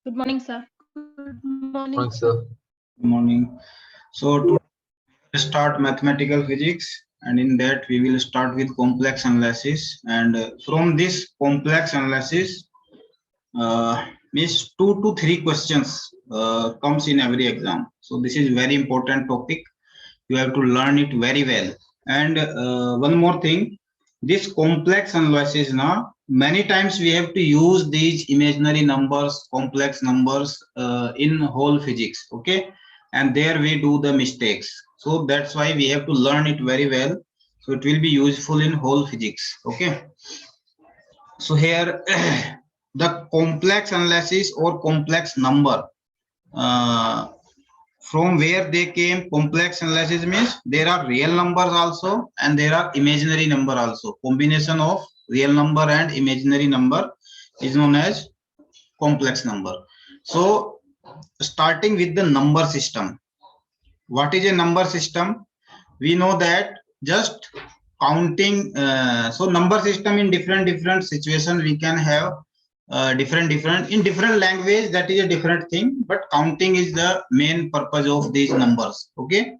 Good morning, sir. Good morning, Morning, sir. Good morning. So to start mathematical physics, and in that we will start with complex analysis. And from this complex analysis, means 2 to 3 questions comes in every exam. So this is very important topic. You have to learn it very well. And one more thing, this complex analysis now, many times we have to use these imaginary numbers, complex numbers in whole physics, okay? And there we do the mistakes. So that's why we have to learn it very well. So it will be useful in whole physics, okay? So here, the complex analysis or complex number, from where they came, complex analysis means there are real numbers also and there are imaginary number also. Combination of real number and imaginary number is known as complex number. So starting with the number system. What is a number system? We know that just counting, so number system in different situation we can have different in different language, that is a different thing, but counting is the main purpose of these numbers, okay?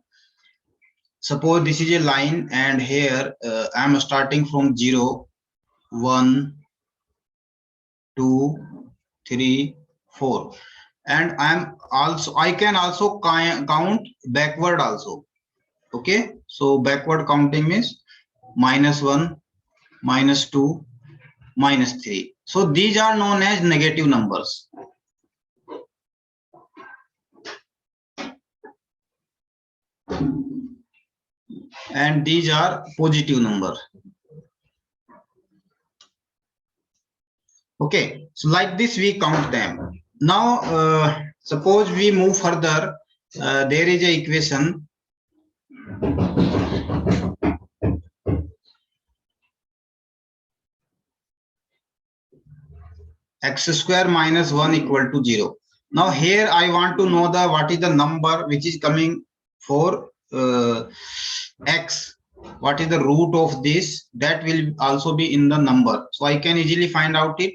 Suppose this is a line and here I am starting from 0, 1, 2, 3, 4, and I can also count backward also, okay? So backward counting means -1, -2, -3. So these are known as negative numbers. And these are positive numbers. Okay, so like this we count them. Now suppose we move further, there is a equation. X square minus 1 equal to 0. Now here I want to know the what is the number which is coming for x. What is the root of this? That will also be in the number. So I can easily find out it.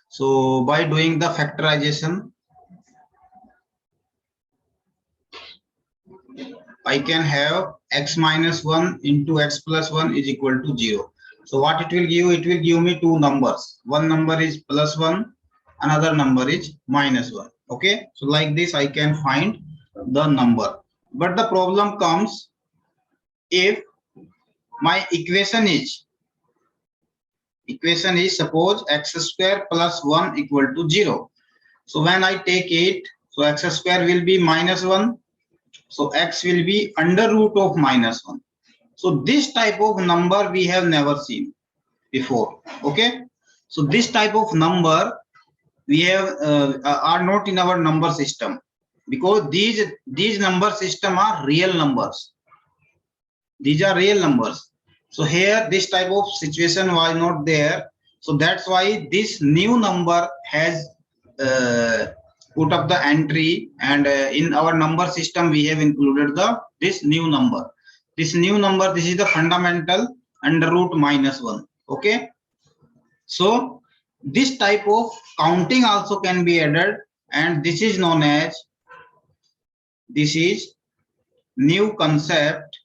So by doing the factorization, I can have x minus 1 into x plus 1 is equal to 0. So what it will give? It will give me two numbers. One number is +1, another number is -1. Okay, so like this I can find the number. But the problem comes if my equation is suppose x square plus 1 equal to 0. So when I take it, so x square will be -1. So x will be under root of -1. So this type of number we have never seen before. Okay, so this type of number we have are not in our number system, because these number system are real numbers. These are real numbers. So here this type of situation was not there. So that's why this new number has put up the entry, and in our number system we have included this new number. This new number, this is the fundamental under root -1. Okay, so this type of counting also can be added, and this is known as, this is new concept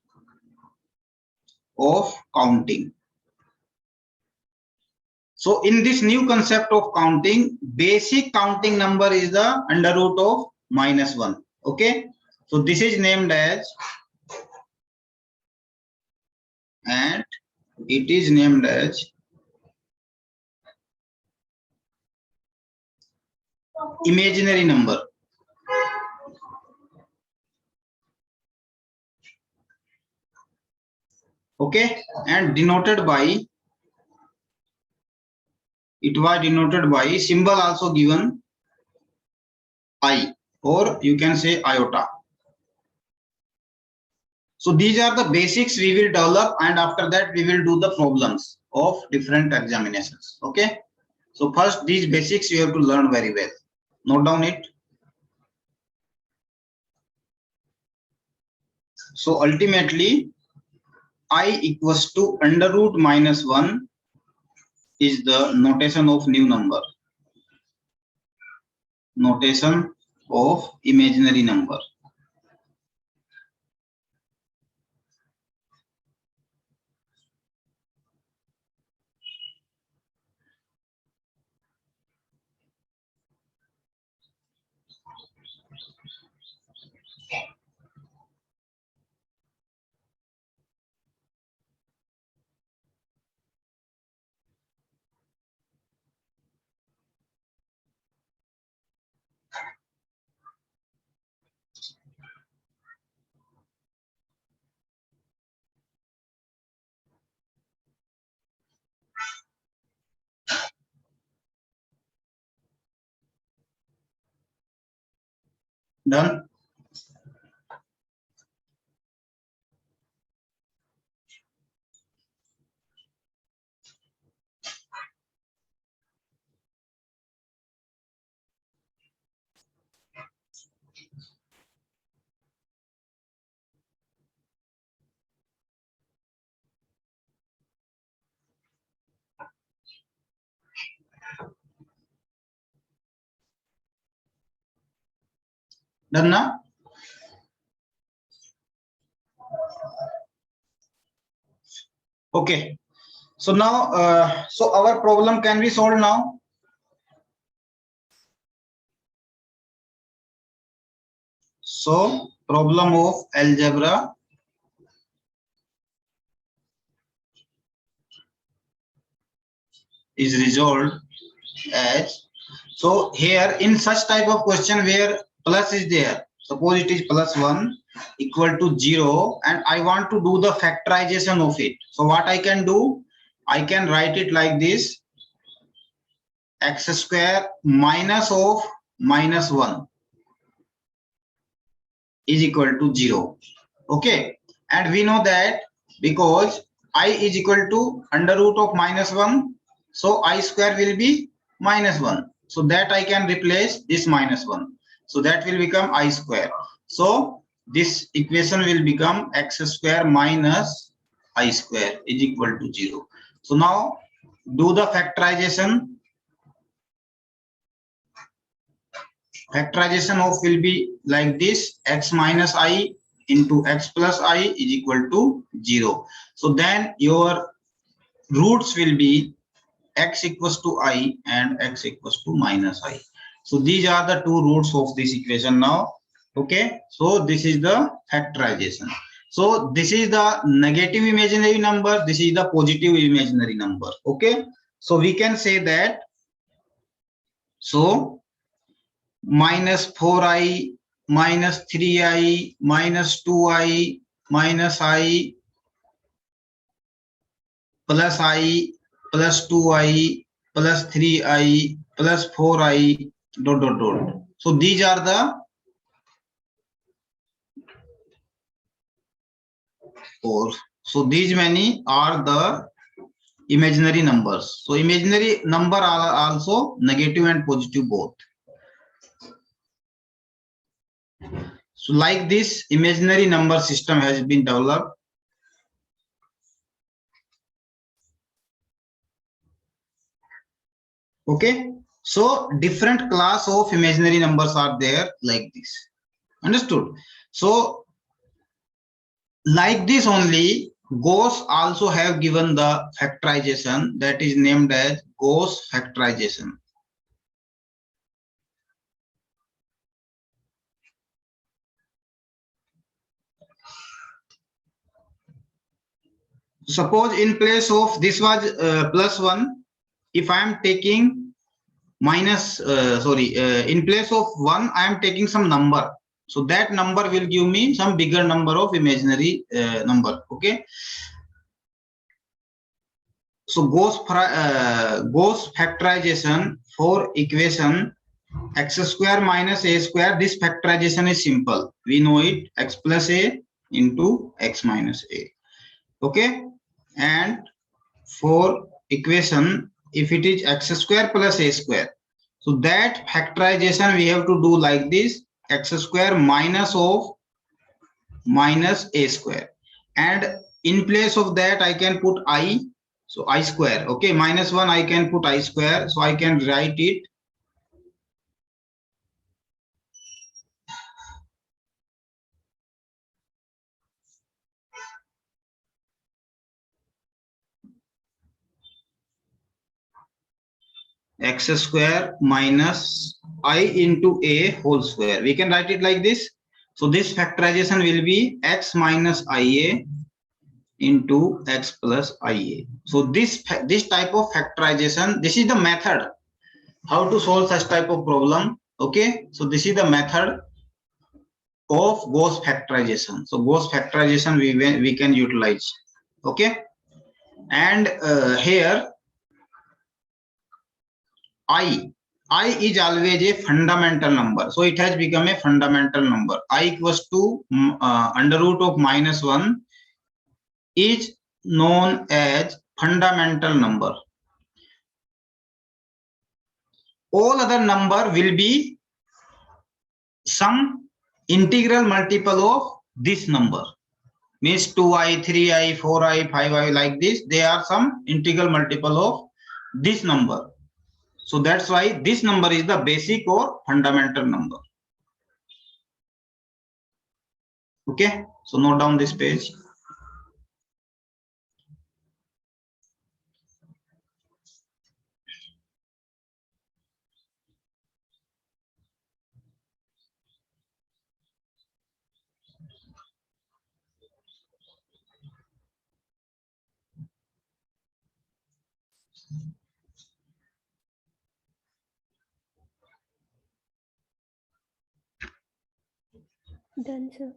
of counting. So in this new concept of counting, basic counting number is the under root of -1. Okay, so this is named as, and it is named as imaginary number. Okay, and denoted by, it was denoted by symbol also given I, or you can say iota. So these are the basics we will develop, and after that we will do the problems of different examinations. Okay, so first these basics you have to learn very well. Note down it. So ultimately I equals to under root -1 is the notation of new number. notation of imaginary number. Done. Done now. Okay. So now, so our problem can be solved now. So problem of algebra is resolved as, so here in such type of question where plus is there, suppose it is +1 equal to 0 and I want to do the factorization of it. So what I can do, I can write it like this: x square minus of -1 is equal to 0. Okay, and we know that because I is equal to under root of -1, so I square will be -1. So that I can replace this -1. So that will become I square. So this equation will become x square minus I square is equal to 0. So now do the factorization. Factorization of will be like this: x minus I into x plus I is equal to 0. So then your roots will be x equals to I and x equals to minus I. So these are the two roots of this equation now. Okay, so this is the factorization. So this is the negative imaginary number, this is the positive imaginary number. Okay, so we can say that, so -4i, -3i, -2i, minus I, plus I, plus 2i, plus 3i, plus 4i, dot dot dot. So these are the four. So these many are the imaginary numbers. So imaginary number are also negative and positive both. So like this imaginary number system has been developed. Okay, so different class of imaginary numbers are there like this. Understood? So like this only, Gauss also have given the factorization that is named as Gauss factorization. Suppose in place of this was +1, if I am taking in place of 1 I am taking some number, so that number will give me some bigger number of imaginary number. Okay, so Gauss factorization for equation x square minus a square, this factorization is simple, we know it, x plus a into x minus a. Okay, and for equation if it is x square plus a square, so that factorization we have to do like this: x square minus of minus a square, and in place of that I can put I, so I square. Okay, -1 I can put I square, so I can write it x square minus I into a whole square. We can write it like this. So this factorization will be x minus IA into x plus IA. So this type of factorization, this is the method how to solve such type of problem. Okay, so this is the method of Gauss factorization. So Gauss factorization we can utilize. Okay, and here I is always a fundamental number, so it has become a fundamental number. I equals to under root of -1 is known as fundamental number. All other number will be some integral multiple of this number. Means 2i, 3i, 4i, 5i, like this. They are some integral multiple of this number. So that's why this number is the basic or fundamental number. Okay, so note down this page. Done, sir.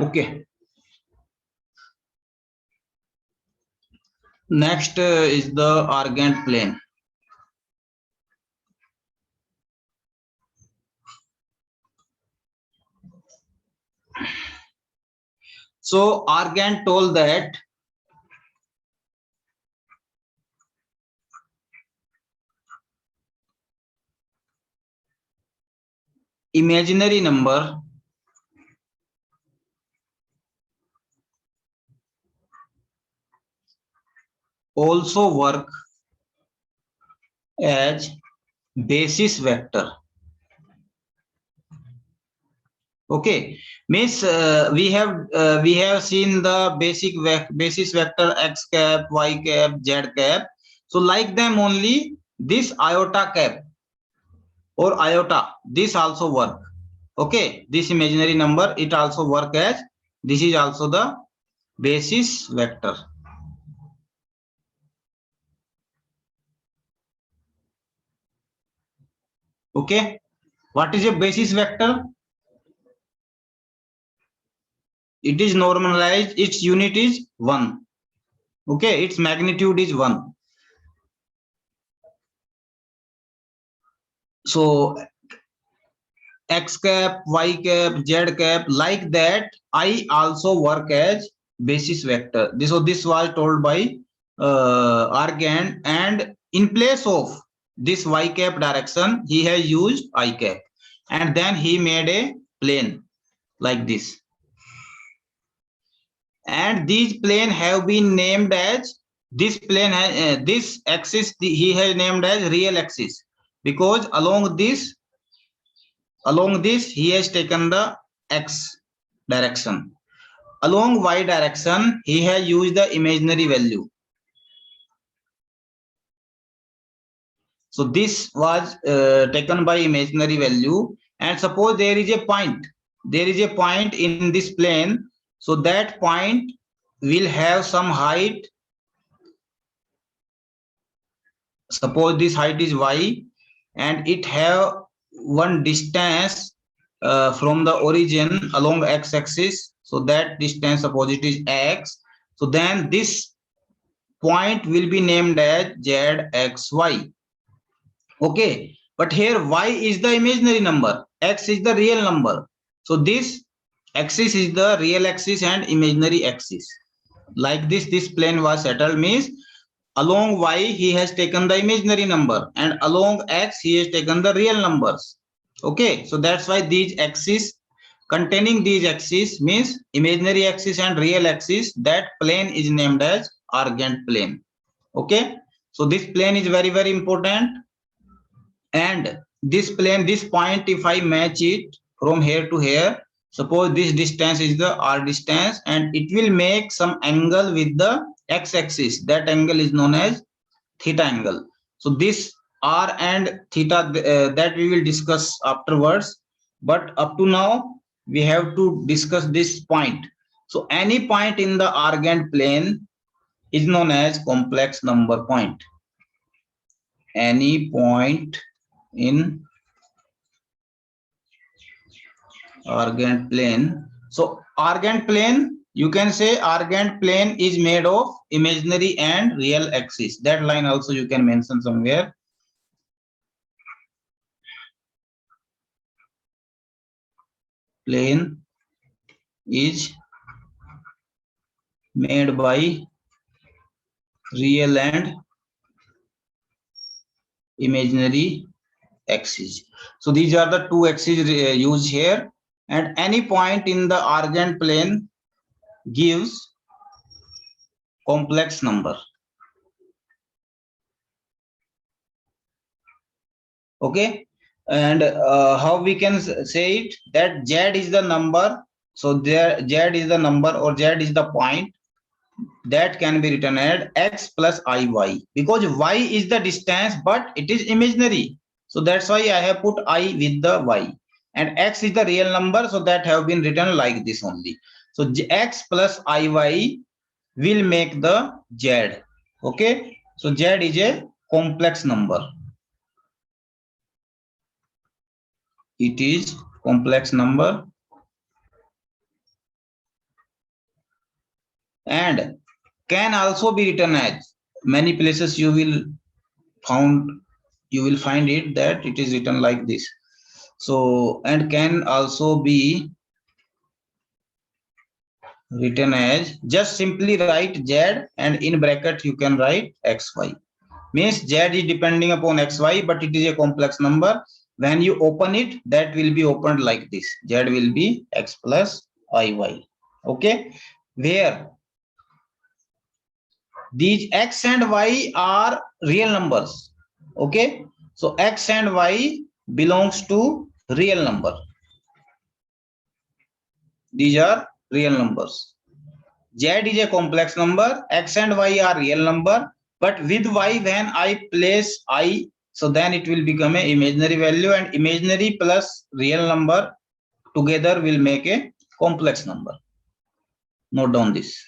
Okay. Next is the Argand plane. So Argand told that imaginary number also work as basis vector. Okay, means we have seen the basis vector x cap, y cap, z cap. So like them only, this iota cap or iota, this also work. Okay, this imaginary number, it also work as, this is also the basis vector. Okay, what is a basis vector? It is normalized, its unit is 1. Okay, its magnitude is 1. So x cap, y cap, z cap, like that, I also work as basis vector. This was told by Argand, and in place of this y cap direction, he has used I cap, and then he made a plane like this. And these plane have been named as, this plane this axis he has named as real axis, because along this he has taken the x direction. Along y direction he has used the imaginary value. So this was taken by imaginary value, and suppose there is a point in this plane, so that point will have some height. Suppose this height is y, and it have one distance from the origin along x-axis, so that distance, suppose it is x, so then this point will be named as zxy. Okay, but here y is the imaginary number, x is the real number, so this axis is the real axis and imaginary axis. Like this plane was settled, means along y he has taken the imaginary number, and along x he has taken the real numbers. Okay, so that's why these axes, containing these axes means imaginary axis and real axis, that plane is named as Argand plane. Okay, so this plane is very, very important. And this plane, this point, if I match it from here to here, suppose this distance is the r distance, and it will make some angle with the x-axis. That angle is known as theta angle. So this r and theta, that we will discuss afterwards, but up to now we have to discuss this point. So any point in the Argand plane is known as complex number point. Any point in Argand plane. So Argand plane, you can say Argand plane is made of imaginary and real axis. That line also you can mention somewhere. Plane is made by real and imaginary axis. So these are the two axes used here, and any point in the Argand plane gives complex number. Okay, and how we can say it, that Z is the number. So there Z is the number, or Z is the point that can be written as x plus iy, because y is the distance but it is imaginary. So that's why I have put I with the y, and x is the real number, so that have been written like this only. So x plus iy will make the Z. Okay, so Z is a complex number. It is complex number, and can also be written as, many places you will find it that it is written like this. So, and can also be written as, just simply write Z, and in bracket you can write xy. Means Z is depending upon xy, but it is a complex number. When you open it, that will be opened like this. Z will be x plus iy. Okay, where these x and y are real numbers. Okay, so x and y belongs to real number. These are real numbers. Z is a complex number, x and y are real number, but with y, when I place I, so then it will become an imaginary value, and imaginary plus real number together will make a complex number. Note down this.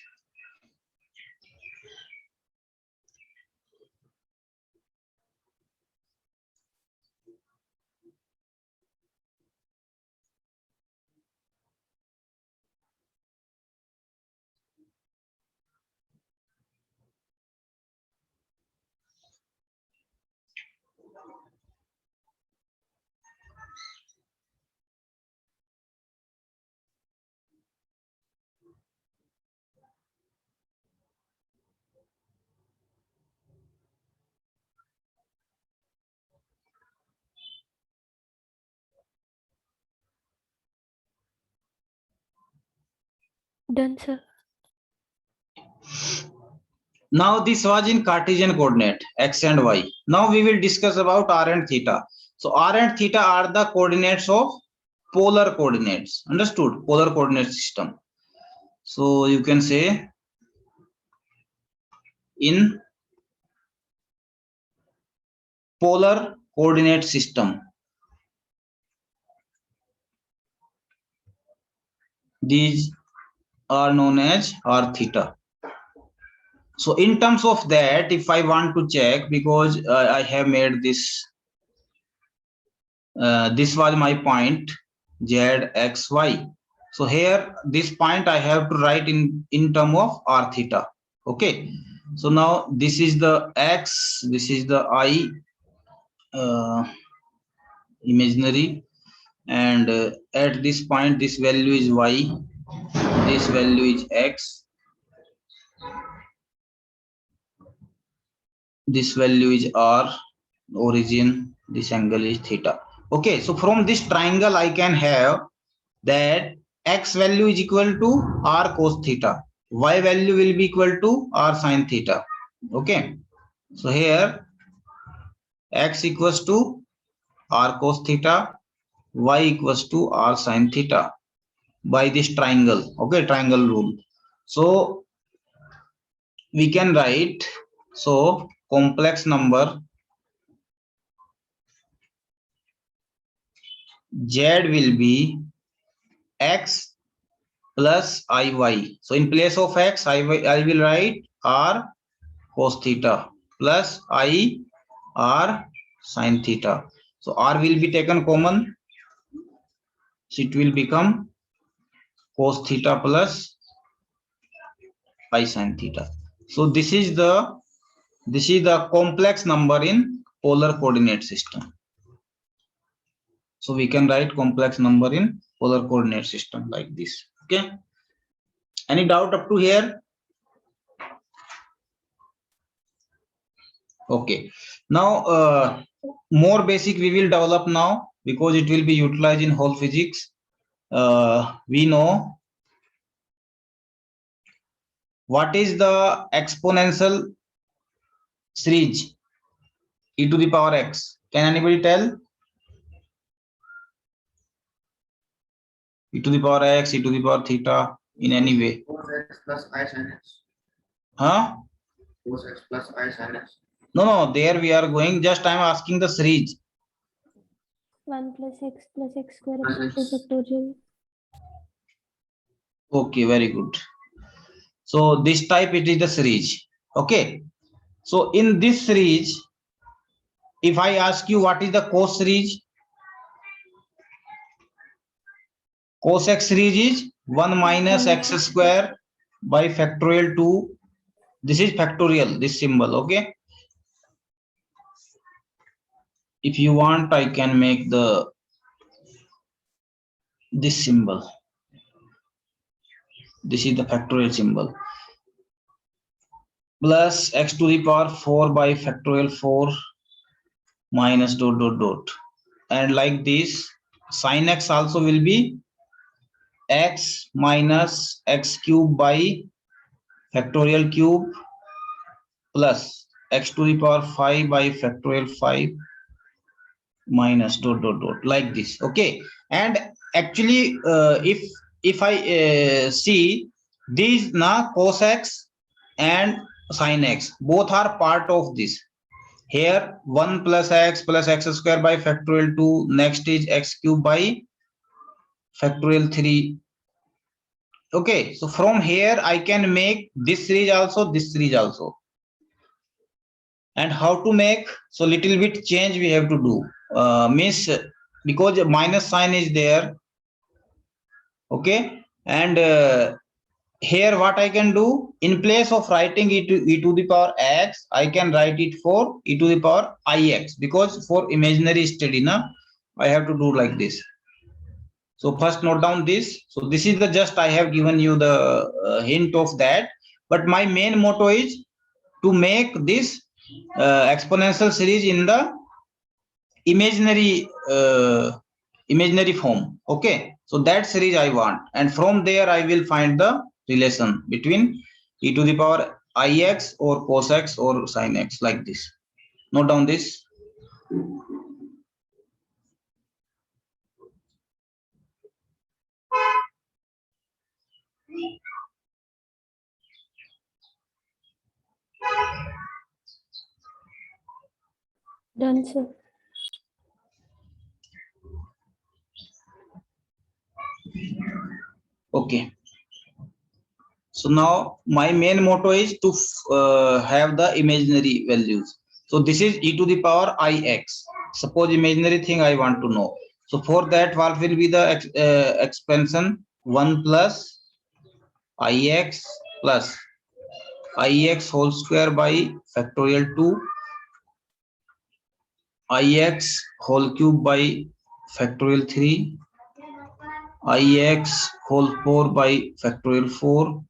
Done, sir. Now this was in Cartesian coordinate, x and y. Now we will discuss about r and theta. So r and theta are the coordinates of polar coordinates. Understood? Polar coordinate system. So you can say in polar coordinate system, these are known as r theta. So in terms of that, if I want to check, because I have made this, this was my point z x y. So here this point I have to write in term of r theta. Okay, so now this is the x, this is the I, imaginary, and at this point this value is y, this value is x, this value is r, origin, this angle is theta. Okay, so from this triangle I can have that x value is equal to r cos theta, y value will be equal to r sin theta. Okay, so here x equals to r cos theta, y equals to r sin theta by this triangle. Okay, triangle rule. So we can write, so complex number z will be x plus iy. So in place of x, I will write r cos theta plus I r sin theta. So r will be taken common, so it will become cos theta plus I sin theta. So this is the complex number in polar coordinate system. So we can write complex number in polar coordinate system like this. Okay, any doubt up to here? Okay, now more basic we will develop now, because it will be utilized in whole physics. We know what is the exponential series e to the power x. Can anybody tell? E to the power x, e to the power theta, in any way. Cos x plus I sin x. Huh? Cos x plus I sin x. No, there we are going, just I am asking the series. 1 plus x square Plus equal to x. factorial. Okay, very good. So this type, it is the series. Okay, so in this series, if I ask you what is the cos series, cos x series is 1 minus x square by factorial 2. This is factorial, this symbol. Okay, if you want, I can make this symbol. This is the factorial symbol, plus x to the power 4 by factorial 4 minus dot dot dot, and like this. Sin x also will be x minus x cube by factorial cube plus x to the power 5 by factorial 5 minus dot dot dot, like this. Okay, and actually if I see these now, cos x and sin x both are part of this. Here 1 plus x square by factorial 2, next is x cube by factorial 3. Okay, so from here I can make this series also, this series also. And how to make? So little bit change we have to do, means because minus sign is there. Okay, and here what I can do, in place of writing e to the power x, I can write it for e to the power ix, because for imaginary study na, I have to do like this. So first note down this. So this is the just I have given you the hint of that, but my main motto is to make this exponential series in the imaginary form. Okay, so that series I want, and from there I will find the relation between e to the power ix or cos x or sin x, like this. Note down this. Done, sir. Okay, so now my main motto is to have the imaginary values. So this is e to the power ix. Suppose imaginary thing I want to know. So for that, what will be the expansion? 1 plus ix plus ix whole square by factorial 2, ix whole cube by factorial 3, ix whole 4 by factorial 4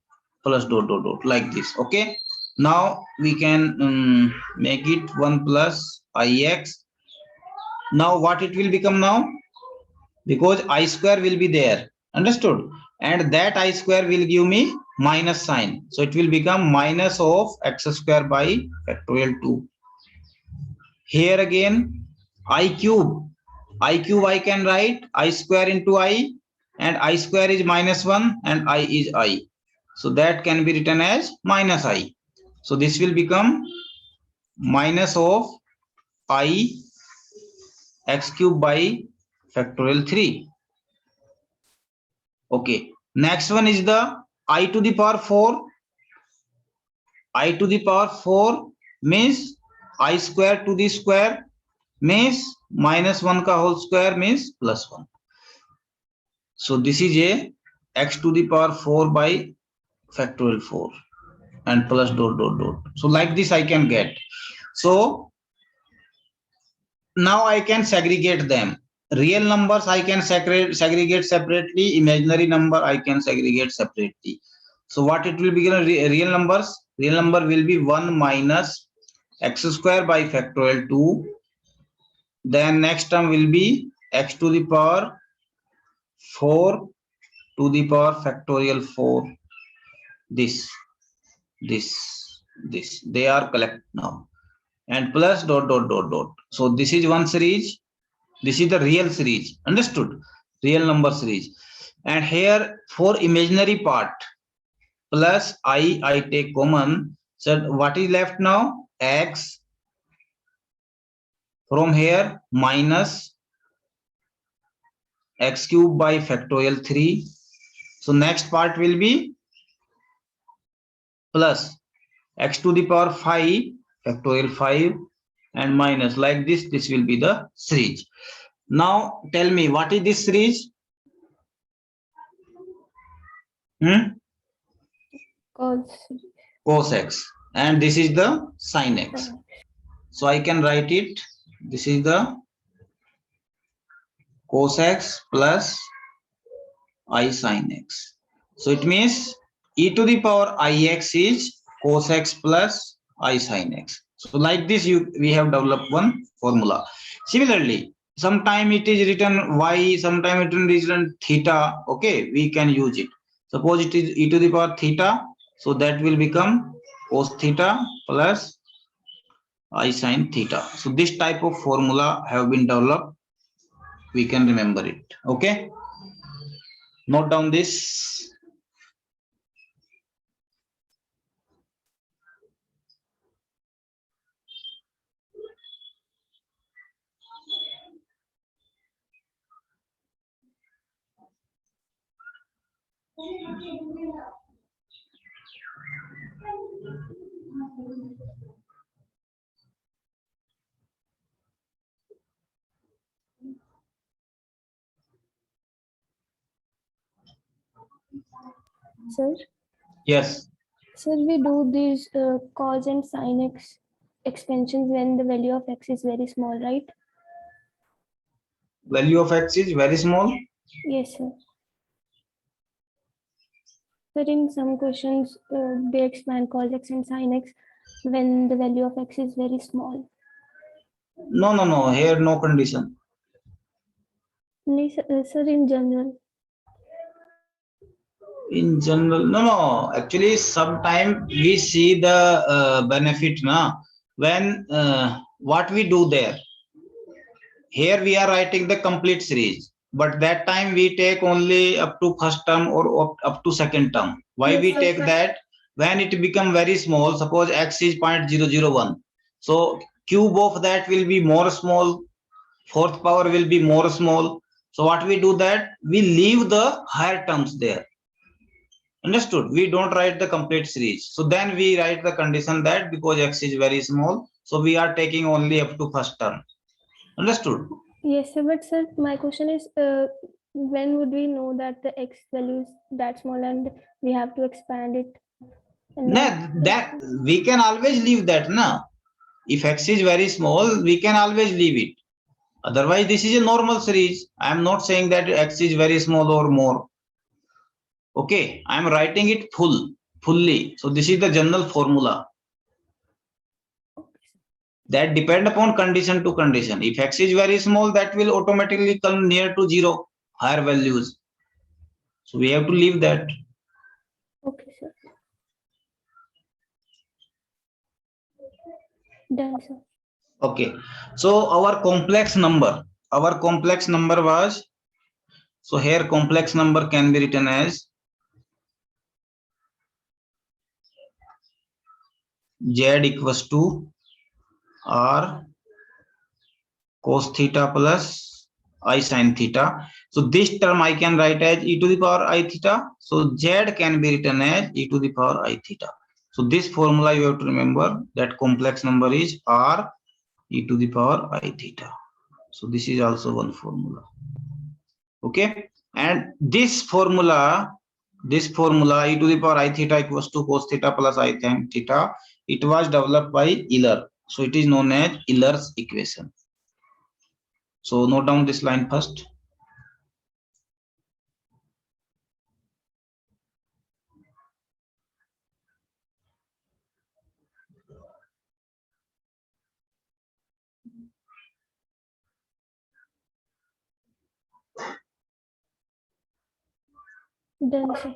plus dot dot dot, like this. Okay, now we can make it 1 plus ix Now what it will become now? Because I square will be there, understood? And that I square will give me minus sign. So it will become minus of x square by factorial 2. Here again, I cube I can write I square into I, and I square is minus 1 and I is I. So that can be written as minus I. So this will become minus of I x cube by factorial 3. Okay. Next one is the I to the power 4. I to the power 4 means I square to the square means minus 1 ka whole square means plus 1. So this is a x to the power 4 by factorial 4 and plus dot dot dot. So like this I can get. So now I can segregate them. Real numbers I can segregate separately. Imaginary number I can segregate separately. So what it will be? Real numbers. Real number will be 1 minus x square by factorial 2. Then next term will be x to the power 4 to the power factorial 4. This. They are collect now. And plus dot dot dot dot. So this is one series. This is the real series. Understood? Real number series. And here for imaginary part plus I take common. So what is left now? X. From here minus x cube by factorial 3. So next part will be plus x to the power 5 factorial 5 and minus like this. This will be the series. Now tell me what is this series? Cos x, and this is the sin x. So I can write it. This is the cos x plus I sin x. So it means e to the power ix is cos x plus I sin x. So like this we have developed one formula. Similarly, sometime it is written y, sometime it is written theta. Okay, we can use it. Suppose it is e to the power theta. So that will become cos theta plus I sin theta. So this type of formula have been developed. We can remember it. Okay. Note down this. Sir? Yes. Sir, we do these cos and sin x extensions when the value of x is very small, right? Value of x is very small. Yes, sir. But in some questions, they expand cos x and sin x when the value of x is very small. No. Here no condition. Sir, in general. In general, no. Actually, sometime we see the benefit now when what we do there. Here we are writing the complete series, but that time we take only up to first term or up to second term. Why Yes, we sir. take that? When it become very small, suppose x is 0.001. So cube of that will be more small, fourth power will be more small. So what we do that? We leave the higher terms there. Understood? We don't write the complete series. So then we write the condition that because x is very small, so we are taking only up to first term. Understood? Yes, sir. But sir, my question is, when would we know that the x value is that small and we have to expand it? That we can always leave that now. If x is very small, we can always leave it. Otherwise, this is a normal series. I am not saying that x is very small or more. Okay, I am writing it fully. So this is the general formula. That depend upon condition to condition. If x is very small, that will automatically come near to 0, higher values. So we have to leave that. Okay, sir. Done, sir. Okay. So our complex number was, so here complex number can be written as z equals to r cos theta plus I sin theta. So this term I can write as e to the power I theta. So z can be written as e to the power I theta. So this formula you have to remember, that complex number is r e to the power I theta. So this is also one formula. Okay, and this formula e to the power I theta equals to cos theta plus I sin theta, it was developed by Euler. So it is known as Euler's equation. So note down this line first. Done, sir.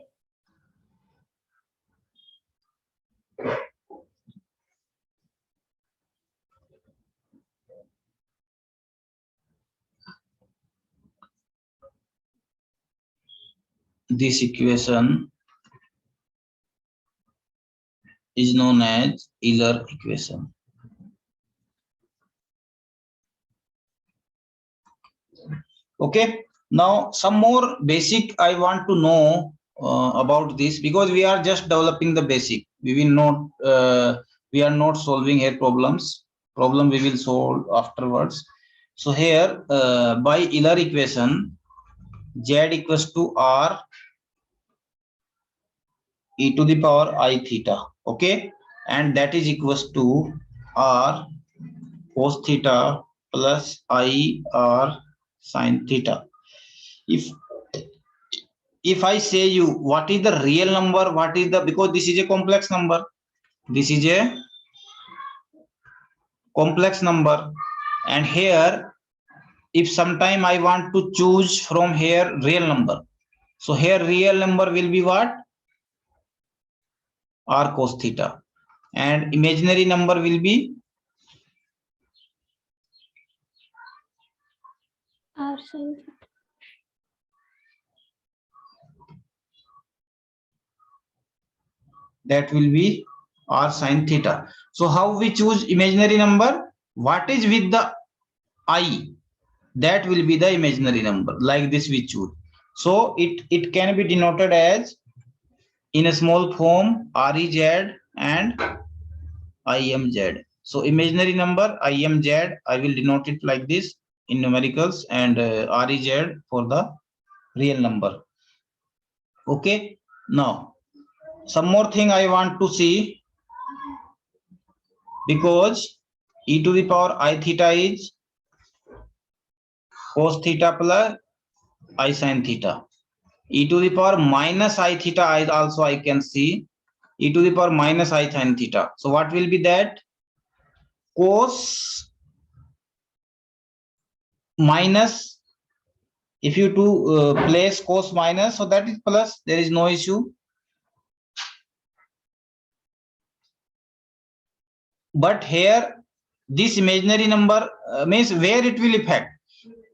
This equation is known as Euler equation. Okay, now some more basic I want to know about this, because we are just developing the basic. We will not we are not solving here problems. Problem we will solve afterwards. So here by Euler equation, z equals to r e to the power I theta. Okay, and that is equals to r cos theta plus I r sin theta. If I say you what is the real number, what is the, because this is a complex number, this is a complex number, and here if sometime I want to choose from here real number, so here real number will be what, r cos theta, and imaginary number will be R sin theta. that will be r sin theta. So how we choose imaginary number, what is with the I, that will be the imaginary number, like this we choose. So it can be denoted as in a small form rez and imz. So imaginary number imz, I will denote it like this in numericals, and rez for the real number. Okay, now some more thing I want to see, because e to the power I theta is cos theta plus I sin theta. E to the power minus I theta also I can see, e to the power minus I sin theta. So what will be that? Cos minus, if you to place cos minus, so that is plus, there is no issue. But here this imaginary number means where it will affect.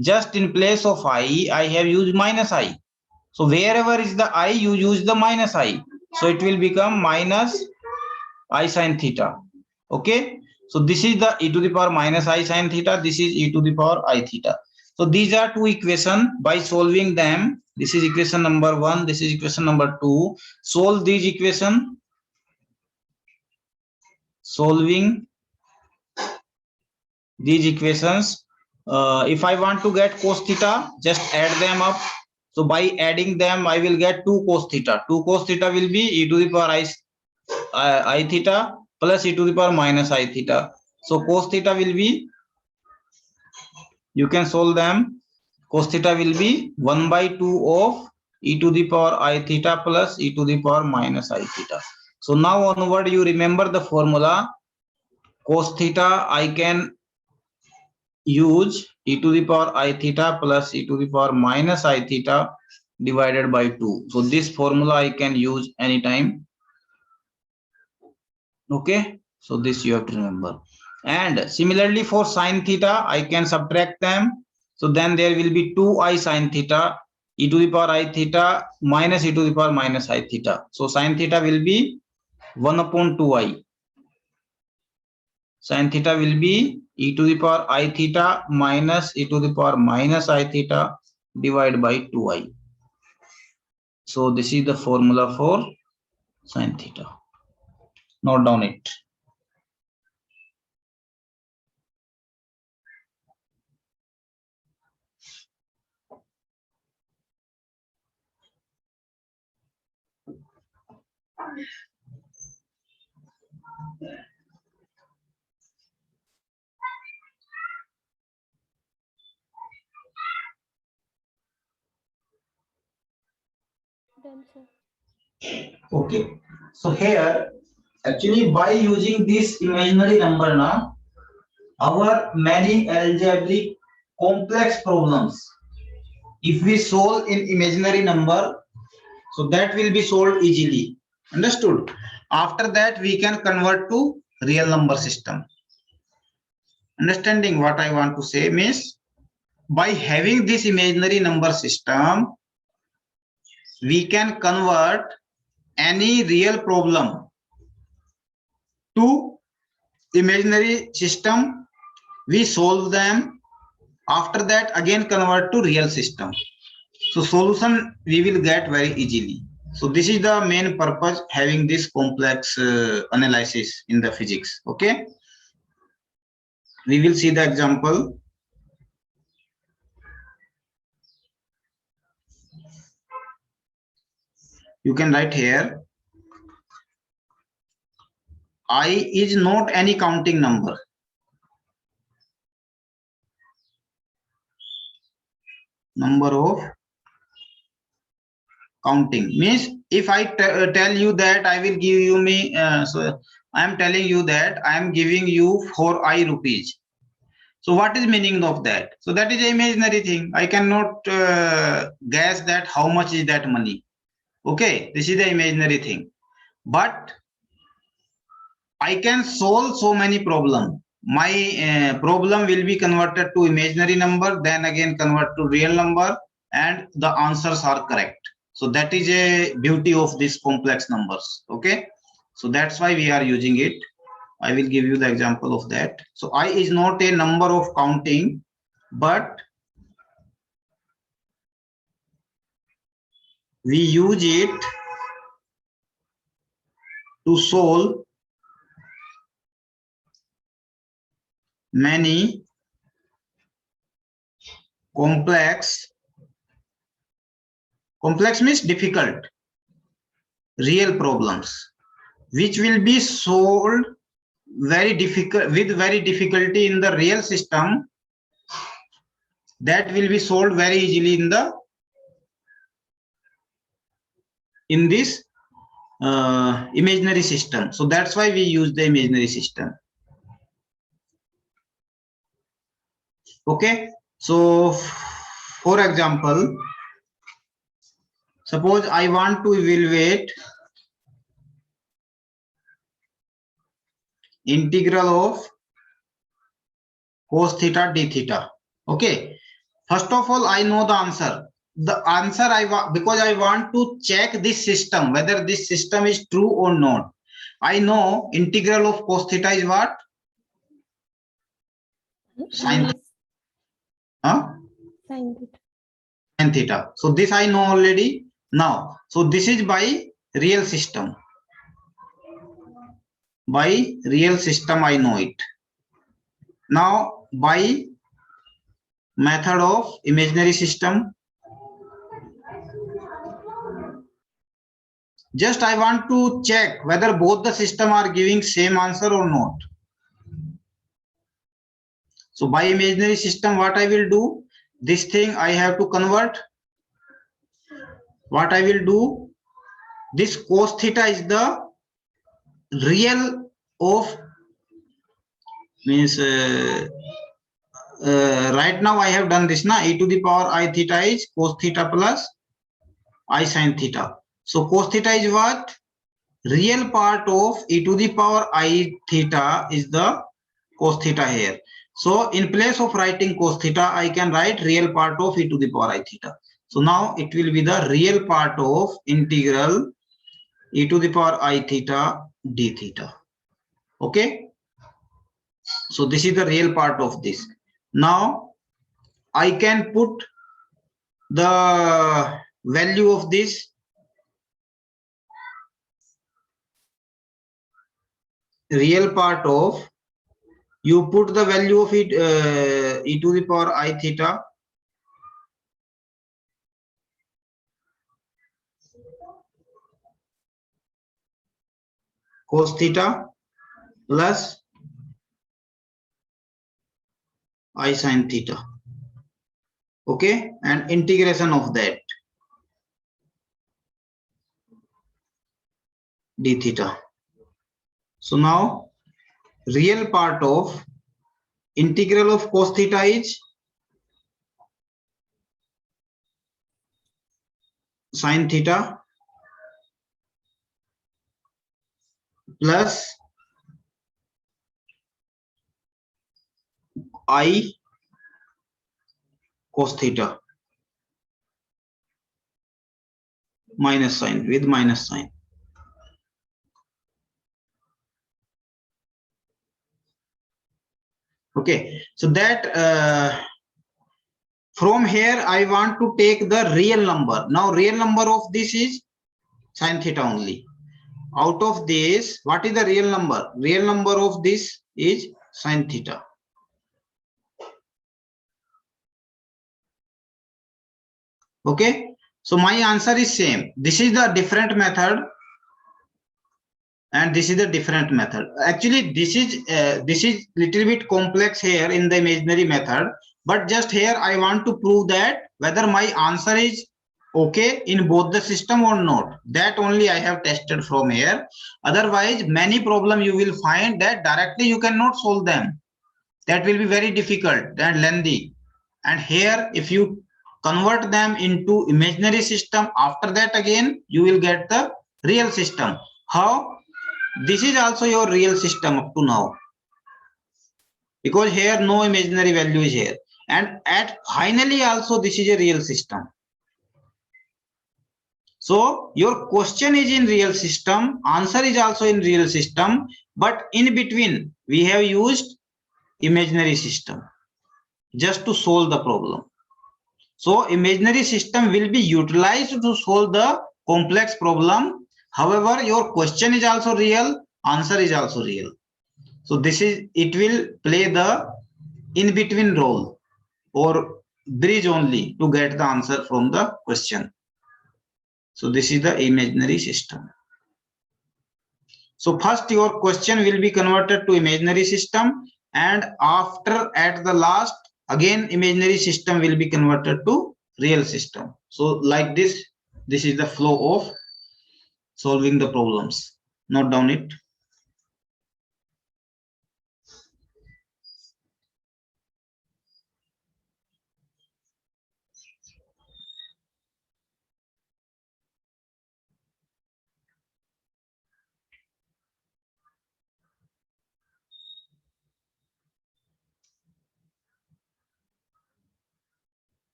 Just in place of I have used minus I. So wherever is the I, you use the minus I. So it will become minus I sin theta. Okay. So this is the e to the power minus I sin theta. This is e to the power I theta. So these are two equations. By solving them, this is equation number 1. This is equation number 2. Solve these equation. Solving these equations. If I want to get cos theta, just add them up. So by adding them, I will get 2 cos theta. 2 cos theta will be e to the power I theta plus e to the power minus I theta. So cos theta will be, you can solve them. Cos theta will be 1 by 2 of e to the power I theta plus e to the power minus I theta. So now onward you remember the formula. cos theta, I can use e to the power I theta plus e to the power minus I theta divided by 2. So this formula I can use anytime. Okay, so this you have to remember. And similarly for sine theta, I can subtract them. So then there will be 2i sine theta e to the power I theta minus e to the power minus I theta. So sine theta will be 1 upon 2i. Sine theta will be e to the power I theta minus e to the power minus I theta divided by 2i. So this is the formula for sine theta. Note down it. Done, sir. Okay. So here, actually by using this imaginary number now, our many algebraic complex problems, if we solve in imaginary number, so that will be solved easily. Understood? After that, we can convert to real number system. Understanding what I want to say means, by having this imaginary number system, we can convert any real problem to imaginary system. We solve them. After that, again convert to real system. So solution we will get very easily. So this is the main purpose having this complex analysis in the physics. Okay. We will see the example. You can write here. I is not any counting number. Number of counting means if I tell you that I will give you me, so I am telling you that I am giving you 4i rupees. So what is meaning of that? So that is an imaginary thing. I cannot guess that how much is that money. Okay, this is the imaginary thing. But I can solve so many problems. My problem will be converted to imaginary number, then again convert to real number, and the answers are correct. So that is a beauty of these complex numbers. Okay, so that's why we are using it. I will give you the example of that. So I is not a number of counting, but we use it to solve many complex means difficult real problems, which will be solved very difficult with very difficulty in the real system, that will be solved very easily in this imaginary system. So that's why we use the imaginary system. Okay, so for example, suppose I want to evaluate integral of cos theta d theta. Okay, first of all, I know the answer. The answer I want, because I want to check this system, whether this system is true or not. I know integral of cos theta is what? Sine theta. Huh? Sine theta. Sine theta. So this I know already. Now, so this is by real system. By real system, I know it. Now, by method of imaginary system, just I want to check whether both the system are giving same answer or not. So by imaginary system, what I will do, this thing I have to convert. What I will do, this cos theta is the real of means right now I have done this na, e to the power I theta is cos theta plus I sin theta. So cos theta is what? Real part of e to the power I theta is the cos theta here. So in place of writing cos theta, I can write real part of e to the power I theta. So now it will be the real part of integral e to the power I theta d theta. Okay. So this is the real part of this. Now I can put the value of this real part of, you put the value of it e to the power I theta cos theta plus I sin theta. Okay, and integration of that d theta. So now real part of integral of cos theta is sin theta plus I cos theta minus sign, with minus sign. Okay, so that from here I want to take the real number. Now real number of this is sin theta only. Out of this, what is the real number? Real number of this is sin theta. Okay, so my answer is same. This is the different method and this is the different method. Actually this is little bit complex here in the imaginary method, but just here I want to prove that whether my answer is okay in both the system or not. That only I have tested from here. Otherwise many problem you will find that directly you cannot solve them. That will be very difficult and lengthy. And here if you convert them into imaginary system, after that again you will get the real system. How? This is also your real system up to now, because here no imaginary value is here, and at finally also this is a real system. So your question is in real system, answer is also in real system, but in between we have used imaginary system just to solve the problem. So imaginary system will be utilized to solve the complex problem. However, your question is also real, answer is also real. So this is, it will play the in between role or bridge only to get the answer from the question. So this is the imaginary system. So first your question will be converted to imaginary system, and after at the last again imaginary system will be converted to real system. So like this is the flow of solving the problems. Note down it.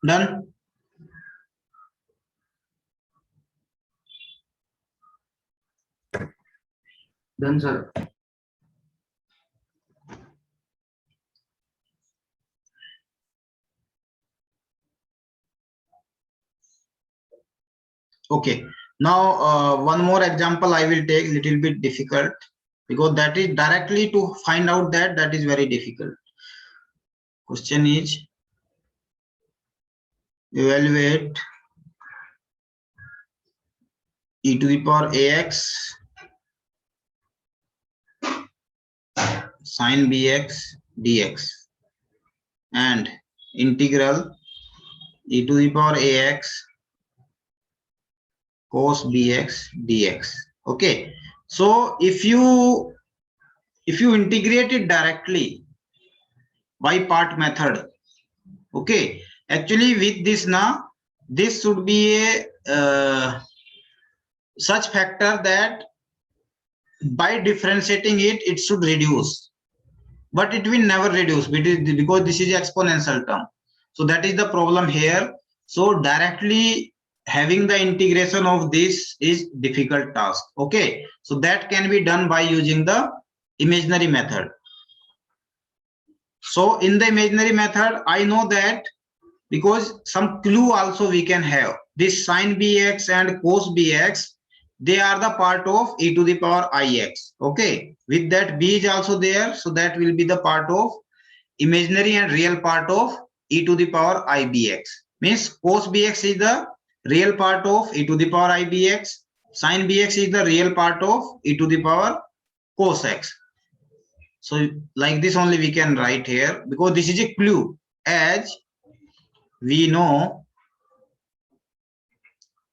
Done. Done, sir. Okay, now one more example I will take, little bit difficult, because that is directly to find out that is very difficult. Question is, evaluate e to the power ax sin bx dx and integral e to the power ax cos bx dx. Okay, so if you integrate it directly by part method, okay, actually with this now, this should be a such factor that by differentiating it, it should reduce, but it will never reduce because this is exponential term. So that is the problem here. So directly having the integration of this is difficult task. Okay, so that can be done by using the imaginary method. So in the imaginary method, I know that because some clue also we can have this sin bx and cos bx, they are the part of e to the power ix. Okay, with that b is also there, so that will be the part of imaginary and real part of e to the power ibx. Means cos bx is the real part of e to the power ibx, sin bx is the real part of e to the power cos x. So like this only we can write here, because this is a clue. As we know,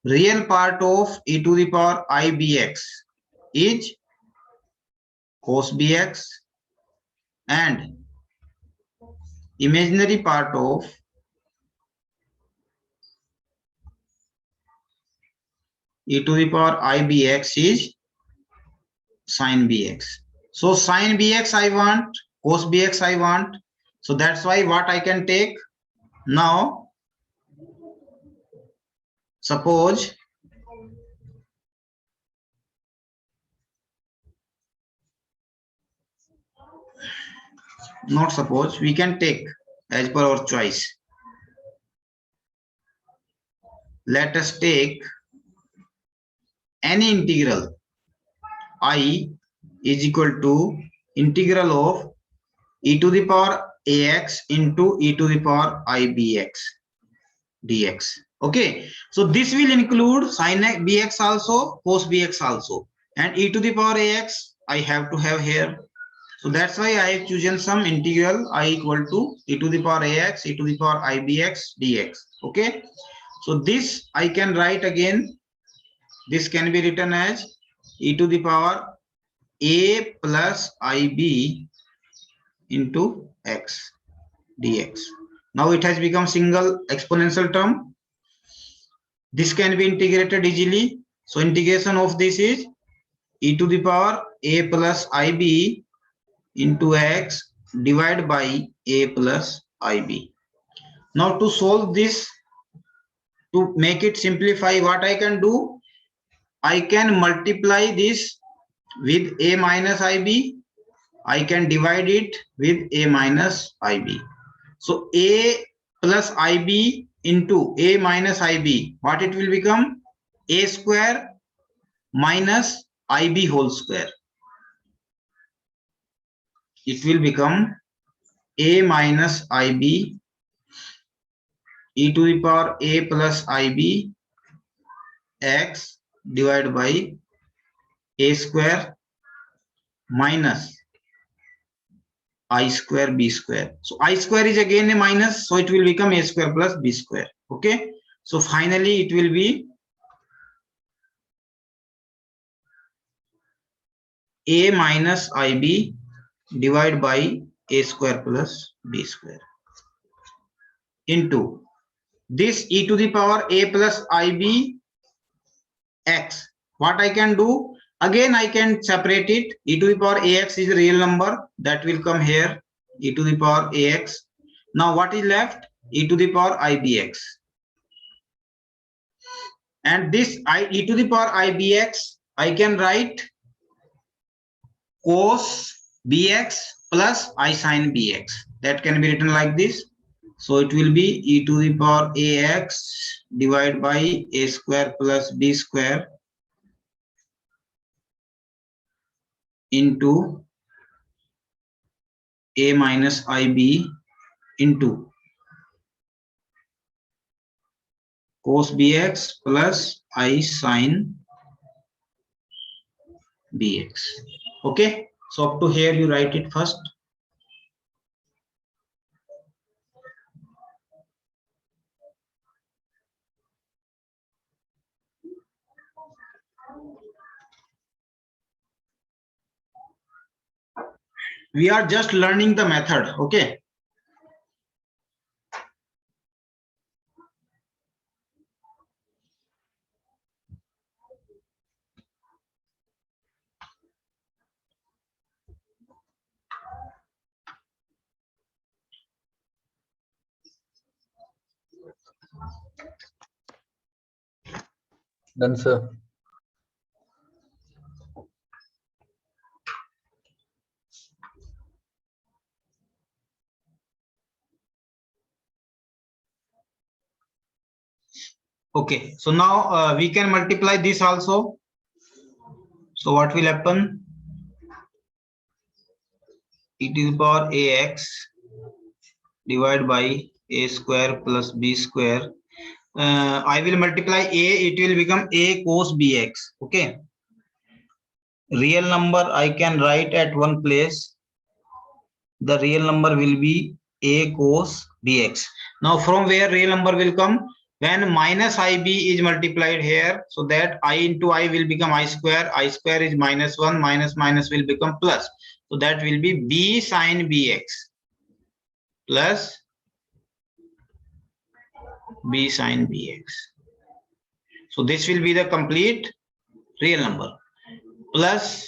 real part of e to the power ibx is cos bx and imaginary part of e to the power ibx is sin bx. So sin bx I want, cos bx I want. So that's why what I can take now, suppose not suppose, we can take as per our choice. Let us take any integral I is equal to integral of e to the power ax into e to the power ibx dx. Okay, so this will include sin bx also, cos bx also, and e to the power ax I have to have here. So that's why I have chosen some integral I equal to e to the power ax, e to the power ibx dx. Okay, so this I can write again. This can be written as e to the power a plus ib into x dx. Now it has become single exponential term. This can be integrated easily. So integration of this is e to the power a plus ib into x divided by a plus ib. Now to solve this, to make it simplify, what I can do, I can multiply this with a minus ib, I can divide it with a minus ib. So a plus ib into a minus ib, what it will become? A square minus ib whole square. It will become a minus ib e to the power a plus ib x divided by a square minus I square b square. So I square is again a minus, so it will become a square plus b square. Okay, so finally it will be a minus ib divided by a square plus b square into this e to the power a plus ib x. What I can do, again I can separate it. E to the power ax is a real number, that will come here, e to the power ax. Now what is left? E to the power ibx, and this e to the power ibx I can write cos bx plus I sin bx. That can be written like this. So it will be e to the power ax divided by a square plus b square into a minus ib into cos bx plus I sin bx. Okay, So up to here you write it first. We are just learning the method, okay? Done, sir. Okay, so now we can multiply this also. So what will happen? E to the power ax divided by a square plus b square. I will multiply a, it will become a cos bx. Okay. Real number I can write at one place. The real number will be a cos bx. Now from where real number will come? When minus ib is multiplied here, so that I into I will become I square is minus 1, minus minus will become plus. So that will be b sin bx plus b sin bx. So this will be the complete real number plus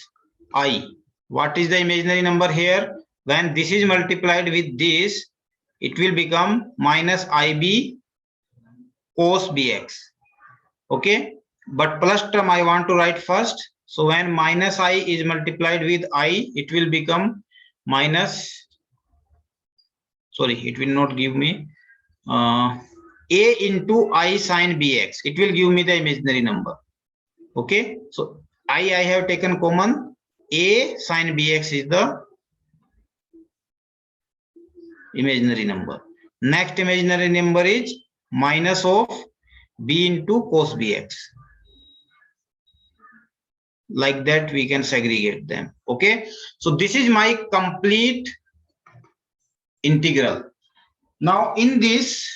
I. What is the imaginary number here? When this is multiplied with this, it will become minus ib cos bx. Okay, but plus term I want to write first. So when minus I is multiplied with I, it will become minus, sorry, it will not give me a into I sin bx. It will give me the imaginary number. Okay, so I have taken common. A sin bx is the imaginary number. Next imaginary number is minus of b into cos bx. Like that we can segregate them. Okay, so this is my complete integral. Now in this,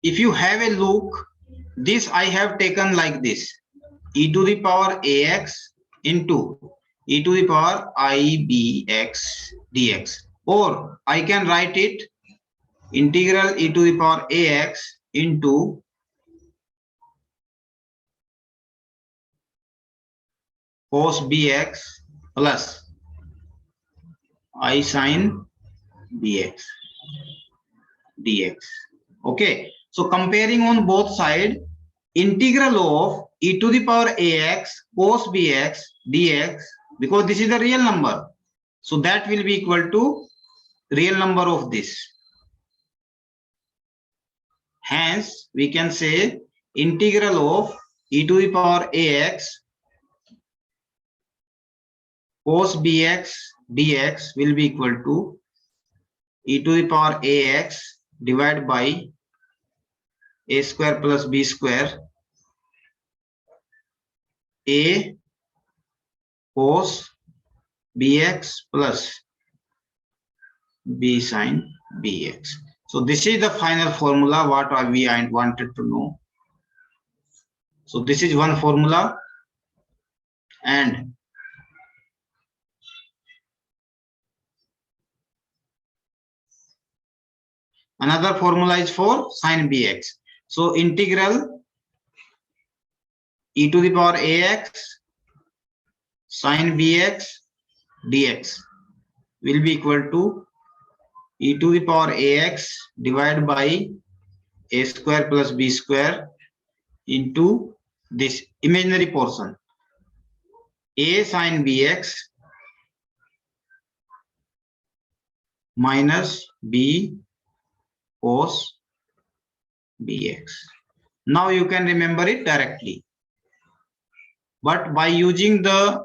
if you have a look, this I have taken like this, e to the power ax into e to the power ibx dx, or I can write it integral e to the power ax into cos bx plus I sin bx dx. Okay, so comparing on both sides, integral of e to the power ax cos bx dx, because this is the real number, so that will be equal to real number of this. Hence we can say integral of e to the power ax cos bx dx will be equal to e to the power ax divided by a square plus b square a cos bx plus b sin bx. So this is the final formula what we wanted to know. So this is one formula, and another formula is for sin bx. So integral e to the power ax sin bx dx will be equal to e to the power ax divided by a square plus b square into this imaginary portion a sin bx minus b cos bx. Now you can remember it directly, but by using the,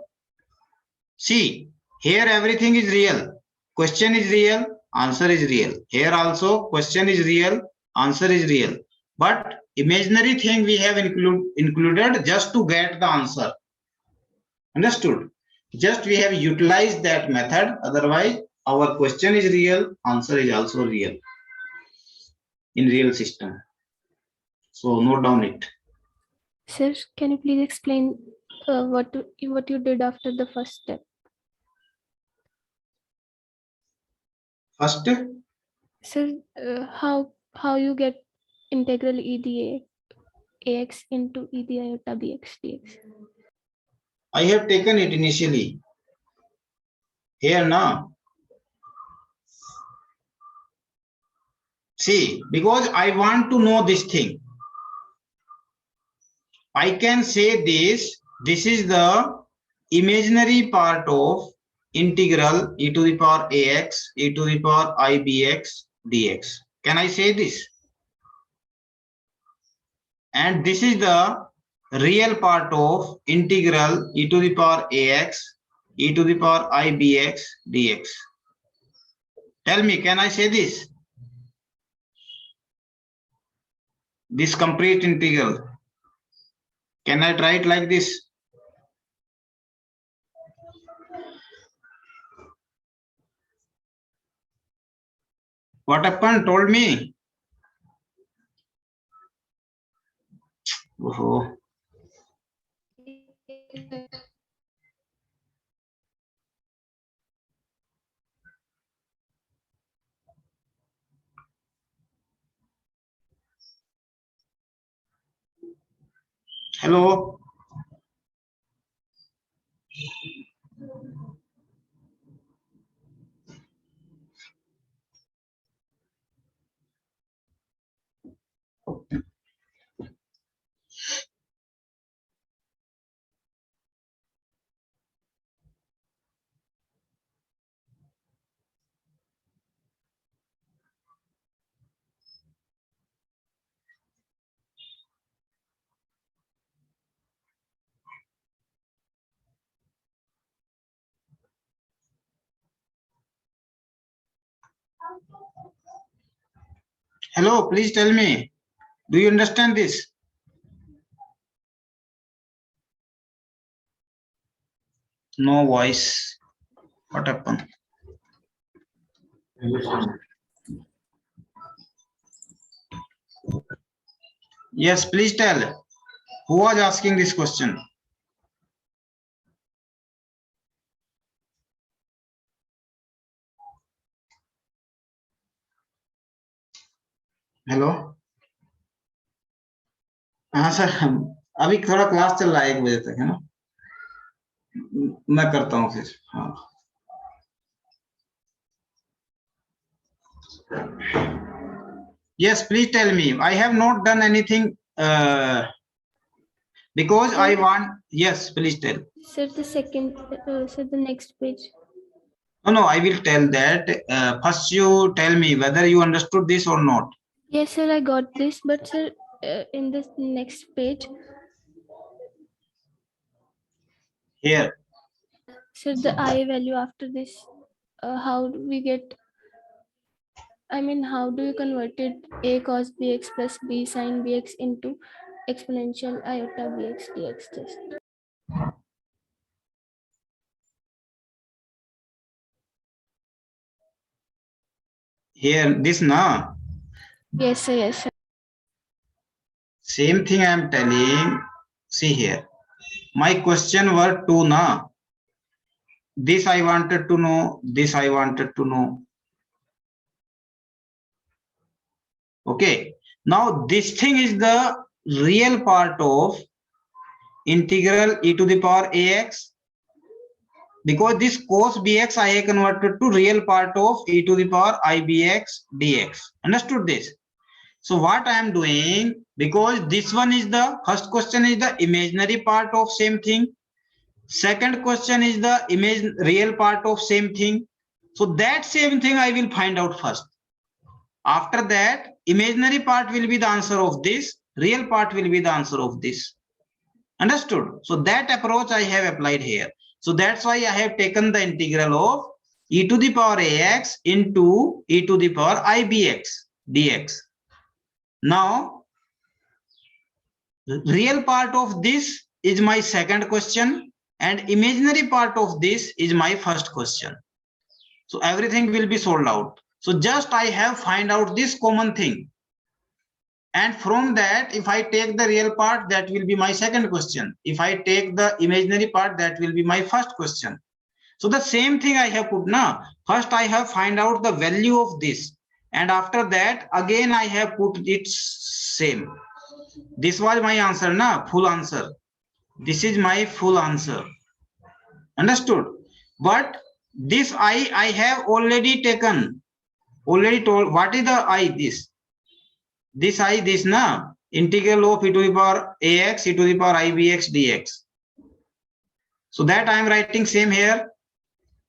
see here everything is real, question is real, answer is real. Here also question is real, answer is real, but imaginary thing we have included just to get the answer. Understood? Just we have utilized that method. Otherwise, our question is real, answer is also real in real system. So note down it. Sir, can you please explain what you did after the first step? First, Sir, how you get integral EDA AX into ED iota BX dx? I have taken it initially. Here now. See, because I want to know this thing. I can say this is the imaginary part of integral e to the power ax e to the power ibx dx. Can I say this? And this is the real part of integral e to the power ax e to the power ibx dx. Tell me, can I say this? This complete integral. Can I try it like this? What happened? Told me. Oh. Hello. Hello, please tell me. Do you understand this? No voice. What happened? Yes, please tell. Who was asking this question? Hello हाँ sir अभी थोड़ा class चल रहा है 1 बजे तक है ना मैं करता हूँ फिर हाँ yes please tell me I have not done anything because I want yes please tell Sir, the next page. no I will tell that first you tell me whether you understood this or not. Yes, sir, I got this, but sir, in this next page, Here. Sir, the I value after this, how do we get? I mean, how do you convert it a cos bx plus b sin bx into exponential iota bx dx test? Here, this na. Yes, sir. Yes, sir. Same thing I am telling. See here. My question were two na. This I wanted to know. This I wanted to know. Okay. Now this thing is the real part of integral e to the power ax. Because this cos bx I have converted to real part of e to the power ibx dx. Understood this? So what I am doing, because this one is the first question is the imaginary part of same thing. Second question is the real part of same thing. So that same thing I will find out first. After that, imaginary part will be the answer of this. Real part will be the answer of this. Understood? So that approach I have applied here. So that's why I have taken the integral of e to the power ax into e to the power ibx dx. Now, real part of this is my second question. and imaginary part of this is my first question. So everything will be solved out. So just I have find out this common thing. And from that, if I take the real part, that will be my second question. If I take the imaginary part, that will be my first question. So the same thing I have put now. First I have find out the value of this. And after that, again I have put it same. This was my answer now, full answer. This is my full answer. Understood? But this I have already taken. Already told what is the I this? This I this na integral of e to the power ax e to the power ibx dx. So that I am writing same here,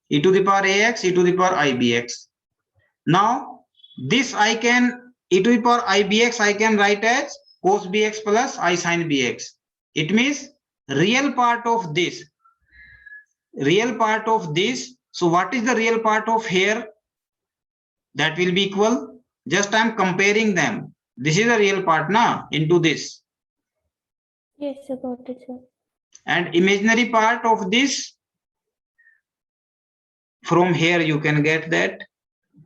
e to the power ax e to the power ibx. Now this I can e to the power ibx I can write as cos bx plus I sin bx. It means real part of this. Real part of this. So what is the real part of here? That will be equal. Just I am comparing them. This is the real part now into this. Yes, I got it, sir. And imaginary part of this, from here you can get that.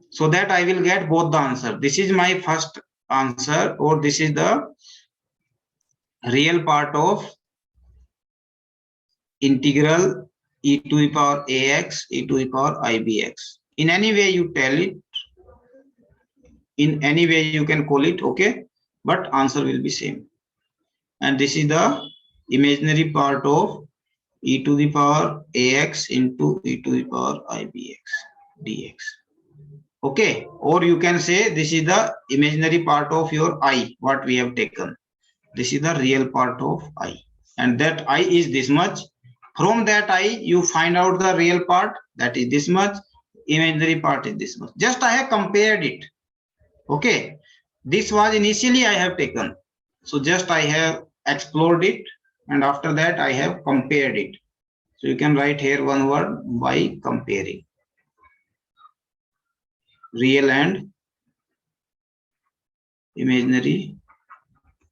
So that I will get both the answer. This is my first answer, or this is the real part of integral e to the power ax e to the power ibx. In any way you tell it, in any way you can call it, okay, but answer will be same. And this is the imaginary part of e to the power ax into e to the power ibx dx. Okay, or you can say this is the imaginary part of your I, what we have taken. This is the real part of I, and that I is this much. From that I you find out the real part, that is this much, imaginary part is this much. Just I have compared it. Okay, this was initially I have taken, so just I have explored it, and after that I have compared it. So you can write here one word, by comparing real and imaginary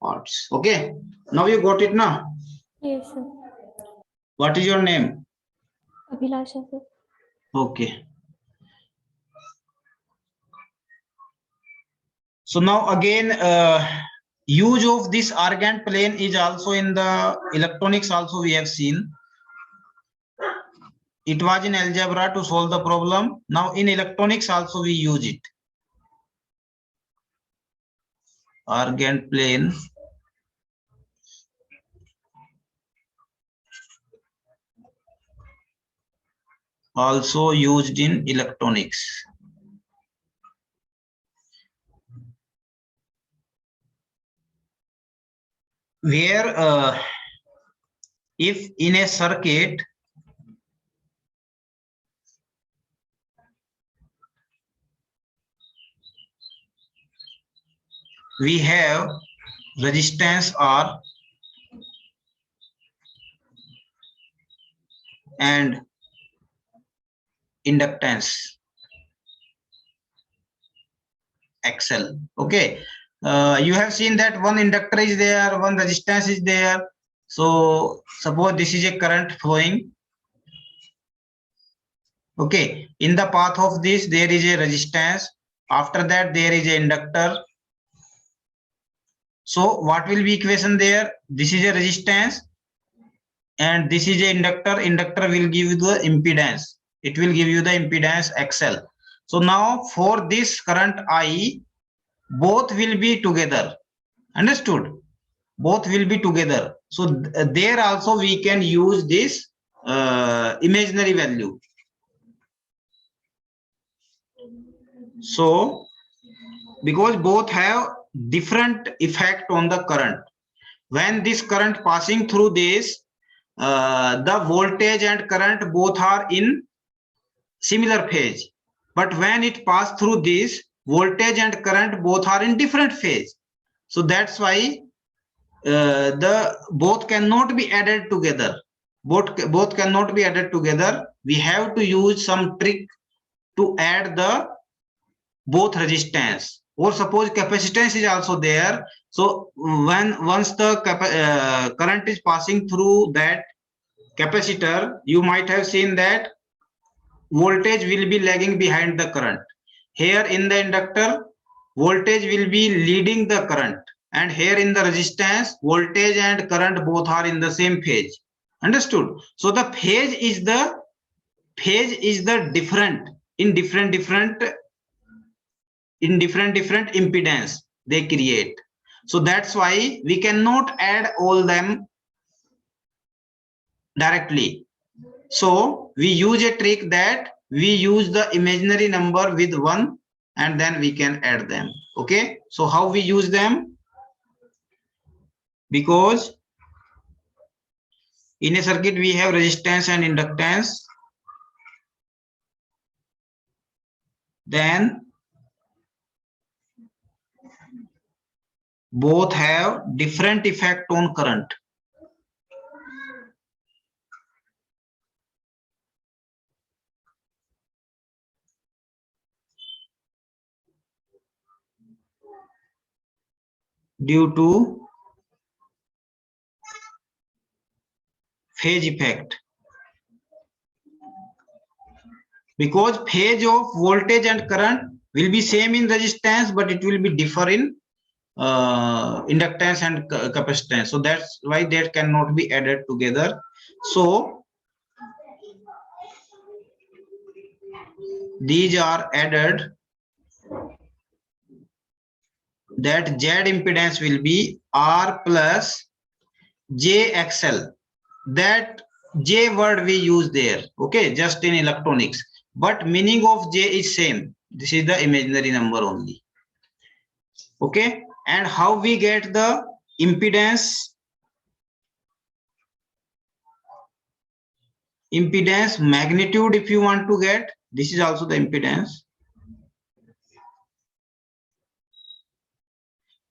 parts. Okay, now you got it now. Yes, sir. What is your name? Abhilasha, sir. Okay. So now again, use of this argand plane is also in the electronics also we have seen. It was in algebra to solve the problem. Now in electronics also we use it. Argand plane. Also used in electronics. Where if in a circuit we have resistance R and inductance XL. Okay, you have seen that one inductor is there, one resistance is there. So suppose this is a current flowing. Okay, in the path of this there is a resistance. After that there is an inductor. So what will be equation there? This is a resistance and this is a inductor. Inductor will give you the impedance. It will give you the impedance XL. So now for this current I, both will be together. Understood? Both will be together. So there also we can use this imaginary value. So because both have different effect on the current. When this current passing through this, the voltage and current both are in similar phase. But when it pass through this, voltage and current both are in different phase. So that's why the both cannot be added together. Both cannot be added together. We have to use some trick to add the both resistance. Or suppose capacitance is also there. So once the current is passing through that capacitor, you might have seen that voltage will be lagging behind the current. Here in the inductor, voltage will be leading the current, and here in the resistance, voltage and current both are in the same phase. Understood? So the phase is the different in different impedance they create. So that's why we cannot add all them directly. So we use a trick that we use the imaginary number with 1 and then we can add them. Okay, so how we use them? Because in a circuit we have resistance and inductance, then both have different effect on current. Due to phase effect, because phase of voltage and current will be same in resistance, but it will be differ in inductance and capacitance. So that's why that cannot be added together. So these are added, that Z impedance will be R plus JXL. That J word we use there, okay, just in electronics, but meaning of J is same. This is the imaginary number only. Okay, and how we get the impedance? Impedance magnitude, if you want to get, this is also the impedance.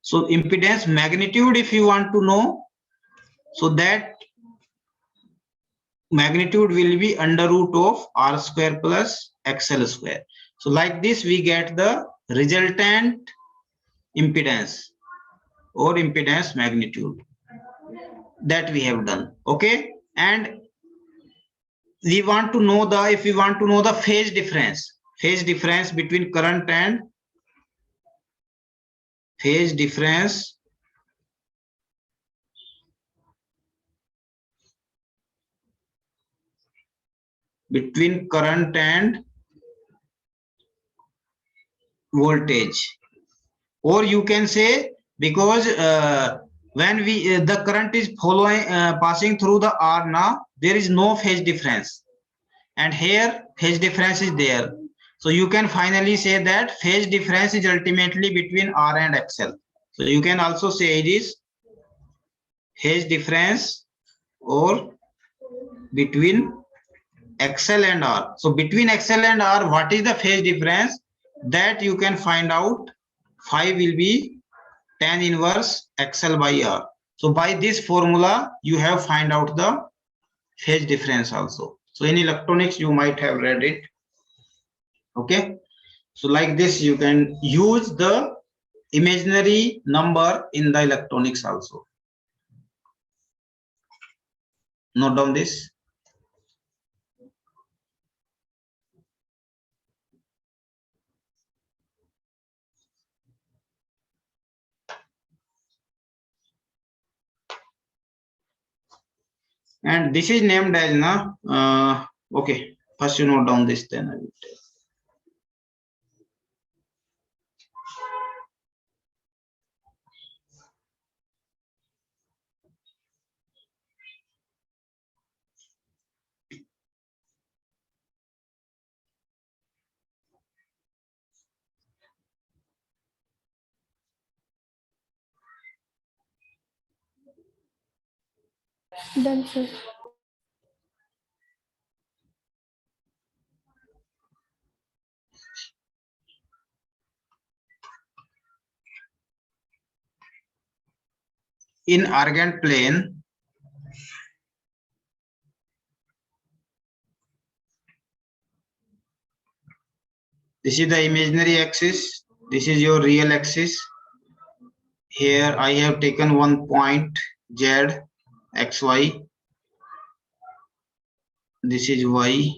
So impedance magnitude, if you want to know, so that magnitude will be under root of R square plus XL square. So like this we get the resultant impedance or impedance magnitude that we have done. Okay, and we want to know the, if we want to know the phase difference between current and phase difference between current and voltage, or you can say, because when we the current is following passing through the R, now there is no phase difference, and here phase difference is there. So you can finally say that phase difference is ultimately between R and XL. So you can also say it is phase difference or between XL and R. So between XL and R, what is the phase difference? That you can find out. Phi will be tan inverse XL by R. So by this formula, you have find out the phase difference also. So in electronics, you might have read it. Okay. So like this, you can use the imaginary number in the electronics also. Note down this. And this is named as okay, first you note down this, then I will tell. Done, sir. In Argand plane, this is the imaginary axis, this is your real axis. Here I have taken one point Z, XY, this is y,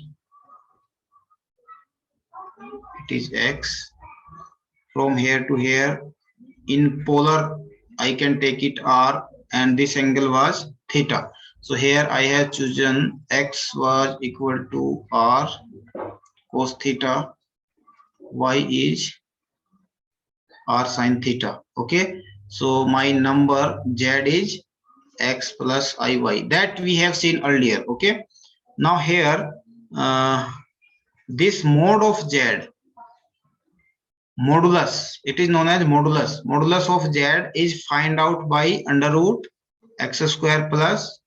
it is x. From here to here, in polar, I can take it r, and this angle was theta. So here I have chosen x was equal to r cos theta, y is r sin theta. Okay, so my number z is x plus iy, that we have seen earlier. Okay, now here this mode of z, modulus, it is known as modulus of z is find out by under root x square plus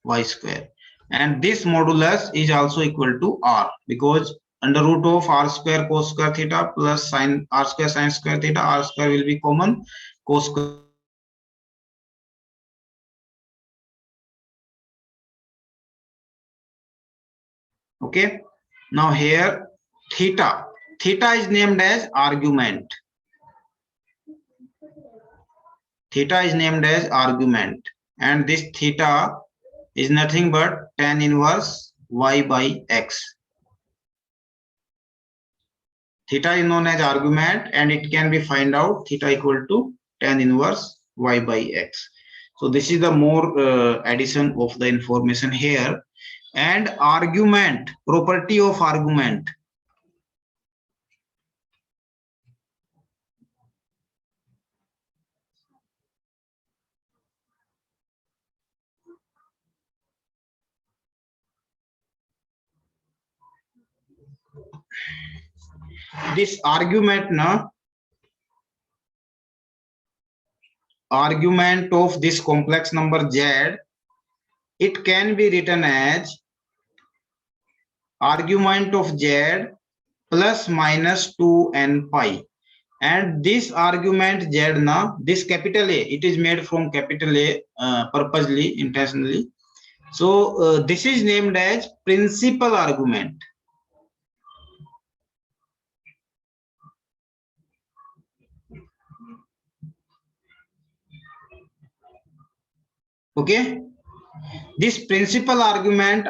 y square, and this modulus is also equal to r, because under root of r square cos square theta plus sin r square sin square theta, r square will be common, cos square okay. Now here theta is named as argument, and this theta is nothing but tan inverse y by x. Theta is known as argument, and it can be find out theta equal to tan inverse y by x. So this is the more addition of the information here. And argument, property of argument. This argument of this complex number z, it can be written as argument of z plus minus 2n pi, and this argument z this capital A, it is made from capital A purposely, intentionally. So this is named as principal argument. Okay, this principal argument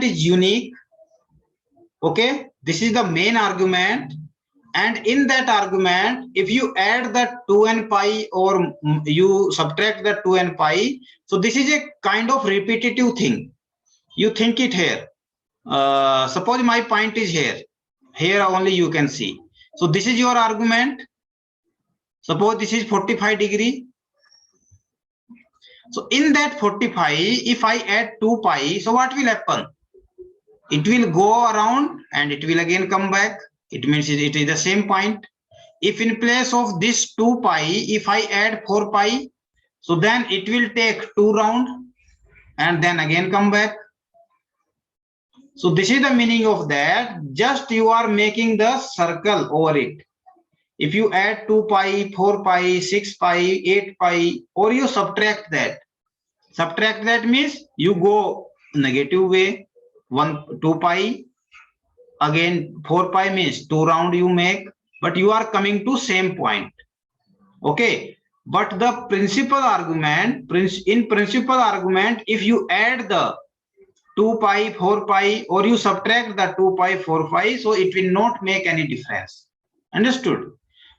is unique. Okay, this is the main argument, and in that argument, if you add the 2n pi or you subtract the 2n pi, so this is a kind of repetitive thing. You think it here. Suppose my point is here only you can see. So this is your argument. Suppose this is 45 degree. So in that 45, if I add 2 pi, so what will happen? It will go around and it will again come back. It means it is the same point. If in place of this 2 pi, if I add 4 pi, so then it will take 2 round and then again come back. So this is the meaning of that. Just you are making the circle over it. If you add 2 pi, 4 pi, 6 pi, 8 pi, or you subtract that. Subtract that means you go negative way, 2 pi, again 4 pi means 2 round you make, but you are coming to same point. Okay, but the principal argument, in principal argument, if you add the 2 pi, 4 pi, or you subtract the 2 pi, 4 pi, so it will not make any difference. Understood?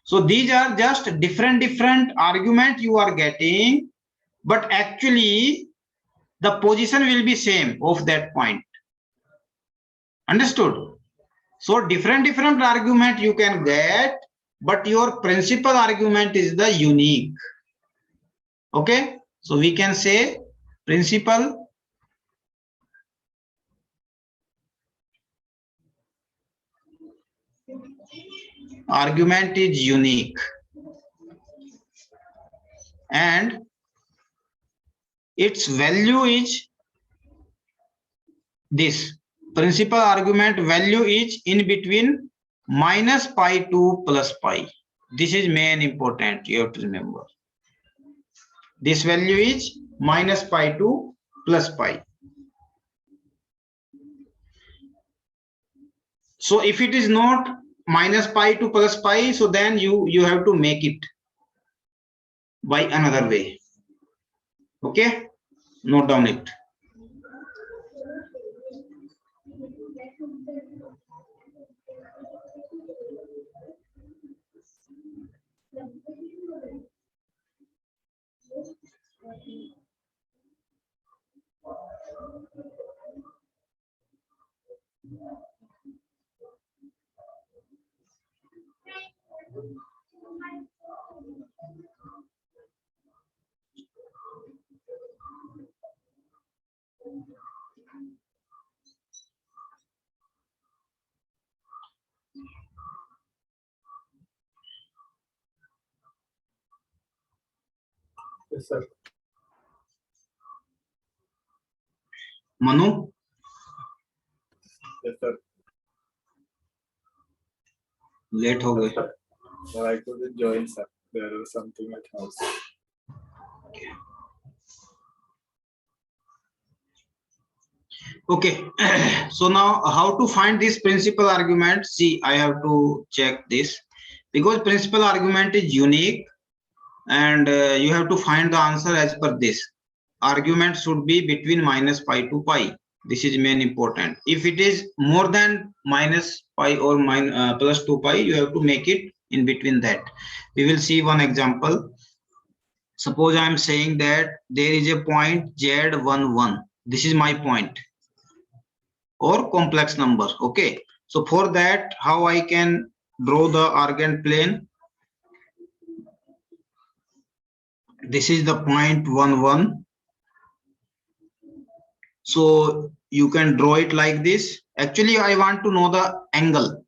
So these are just different argument you are getting, but actually the position will be same of that point. Understood? So different argument you can get, but your principal argument is the unique. Okay, so we can say principal argument is unique, and its value is this. Principal argument value is in between minus pi to plus pi. This is main important, you have to remember. This value is minus pi to plus pi. So if it is not minus pi to plus pi, so then you have to make it by another way. Okay, note down it. Yes, sir. Manu, Yes, sir. Late हो गए. Sir, I couldn't join, sir. There was something at house. Okay. So now how to find this principal argument? See, I have to check this because principal argument is unique, and you have to find the answer as per this. Argument should be between minus pi to pi. This is main important. If it is more than minus pi or plus 2 pi, you have to make it in between that. We will see one example. Suppose I am saying that there is a point Z11. This is my point or complex number. Okay. So for that, how I can draw the Argand plane? This is the point 11. So you can draw it like this. Actually, I want to know the angle.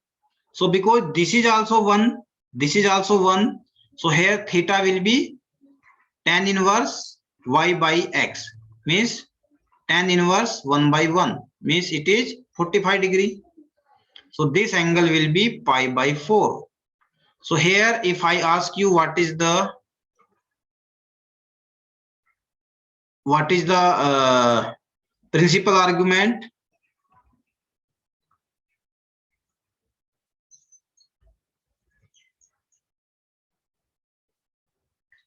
So because this is also 1, this is also 1. So here theta will be tan inverse y by x, means tan inverse 1 by 1, means it is 45 degree. So this angle will be pi by 4. So here if I ask you what is the principal argument?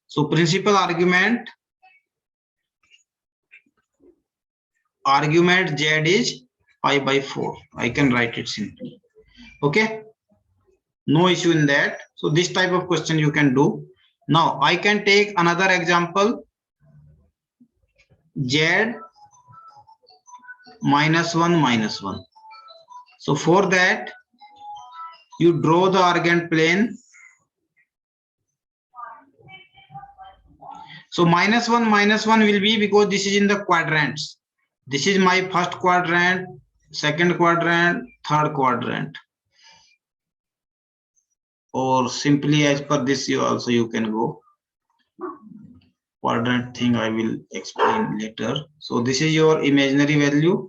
So principal argument Z is pi by 4. I can write it simply. Okay, no issue in that. So this type of question you can do. Now I can take another example. Z minus 1 minus 1. So for that you draw the Argand plane. So minus 1 will be because this is in the quadrants. This is my first quadrant, second quadrant, third quadrant. Or simply as per this you can go. Quadrant thing I will explain later. So this is your imaginary value,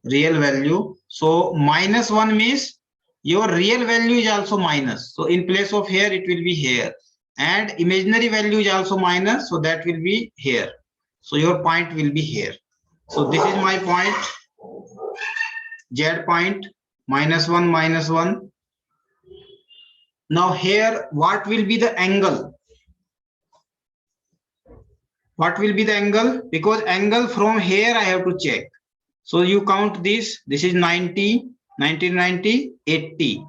real value. So minus 1 means your real value is also minus. So in place of here it will be here. And imaginary value is also minus, so that will be here. So your point will be here. So this is my point, Z point, minus 1 minus 1. Now here what will be the angle? What will be the angle? Because angle from here I have to check. So you count this. This is 90, 90, 80.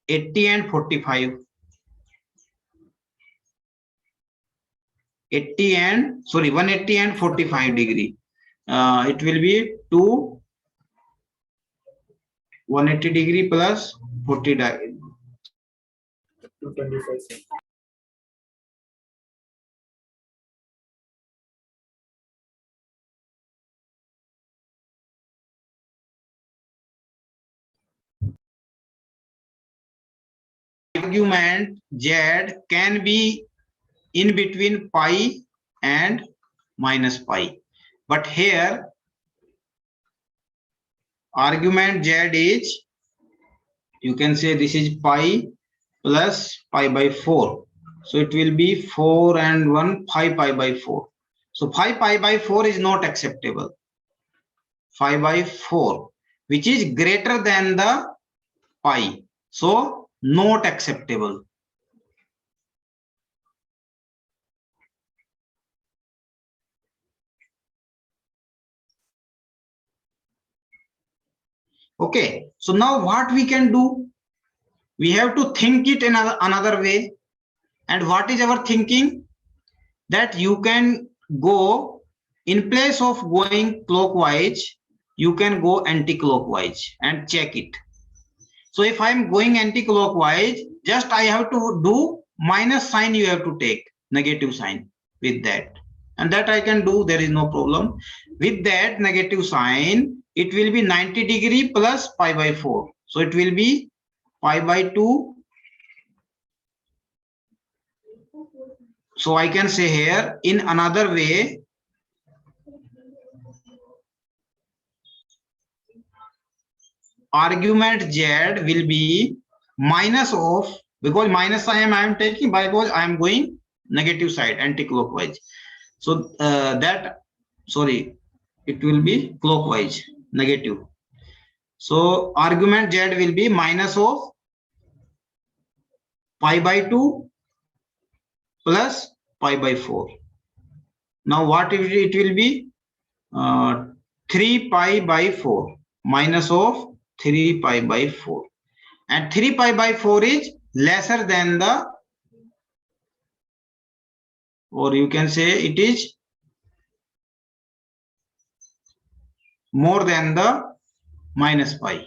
80 and 45. 80 and 180 and 45 degree. It will be 180 degree plus 40 degree. 225, sir. Argument Z can be in between pi and minus pi. But here argument Z is, you can say this is pi plus pi by 4. So it will be 4 and 1, 5 pi by 4. So 5 pi by 4 is not acceptable. 5 by 4, which is greater than the pi. So not acceptable. Okay, so now what we can do? We have to think it in another way. And what is our thinking? That you can go, in place of going clockwise, you can go anti-clockwise and check it. So if I am going anti-clockwise, just I have to do minus sign, you have to take negative sign with that. And that I can do, there is no problem. With that negative sign, it will be 90 degree plus pi by 4. So it will be pi by 2. So I can say here in another way, argument z will be minus of, because minus I am taking because I am going negative side anti-clockwise. So it will be clockwise negative. So argument z will be minus of pi by 2 plus pi by 4. Now what it will be? 3 pi by 4 minus of 3 pi by 4. And 3 pi by 4 is lesser than the, or you can say it is more than the minus pi.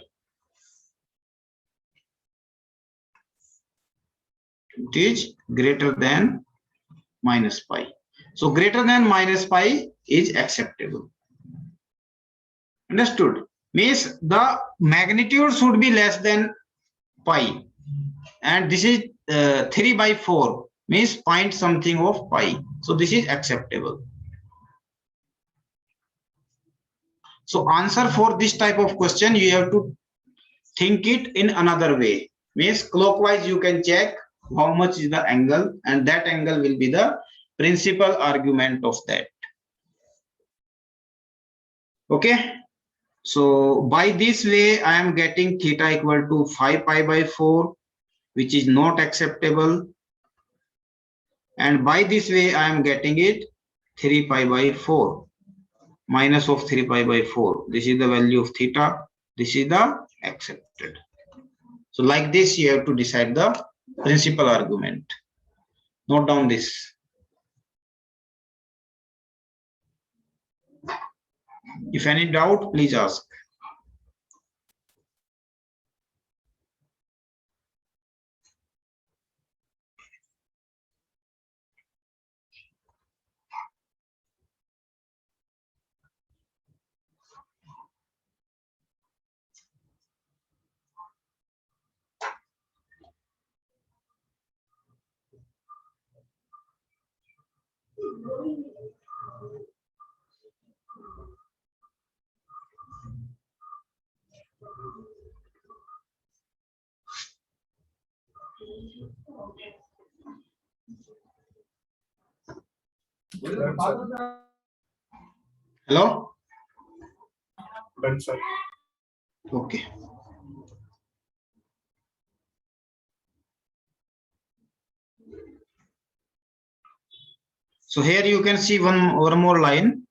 It is greater than minus pi. So greater than minus pi is acceptable. Understood? Means the magnitude should be less than pi. And this is 3 by 4 means point something of pi. So this is acceptable. So answer for this type of question, you have to think it in another way. Means clockwise you can check how much is the angle, and that angle will be the principal argument of that. Okay. So by this way, I am getting theta equal to 5 pi by 4, which is not acceptable. And by this way, I am getting it 3 pi by 4, minus of 3 pi by 4. This is the value of theta. This is the accepted. So like this, you have to decide the principal argument. Note down this. If any doubt, please ask. Hello? Done, sir. Okay. So here you can see one more line.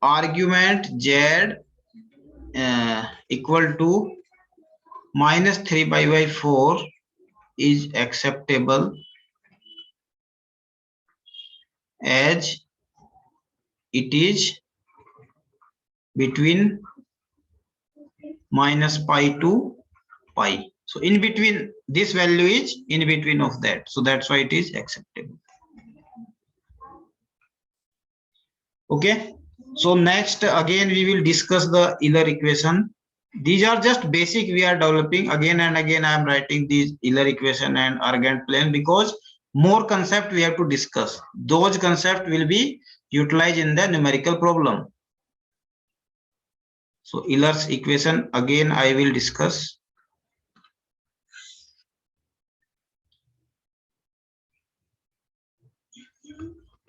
Argument z equal to minus 3 pi by 4 is acceptable as it is between minus pi to pi. So in between, this value is in between of that. So that's why it is acceptable. Okay. So next, again, we will discuss the Euler equation. These are just basic we are developing. Again and again, I am writing these Euler equation and Argand plane because more concept we have to discuss. Those concepts will be utilized in the numerical problem. So Euler's equation again I will discuss.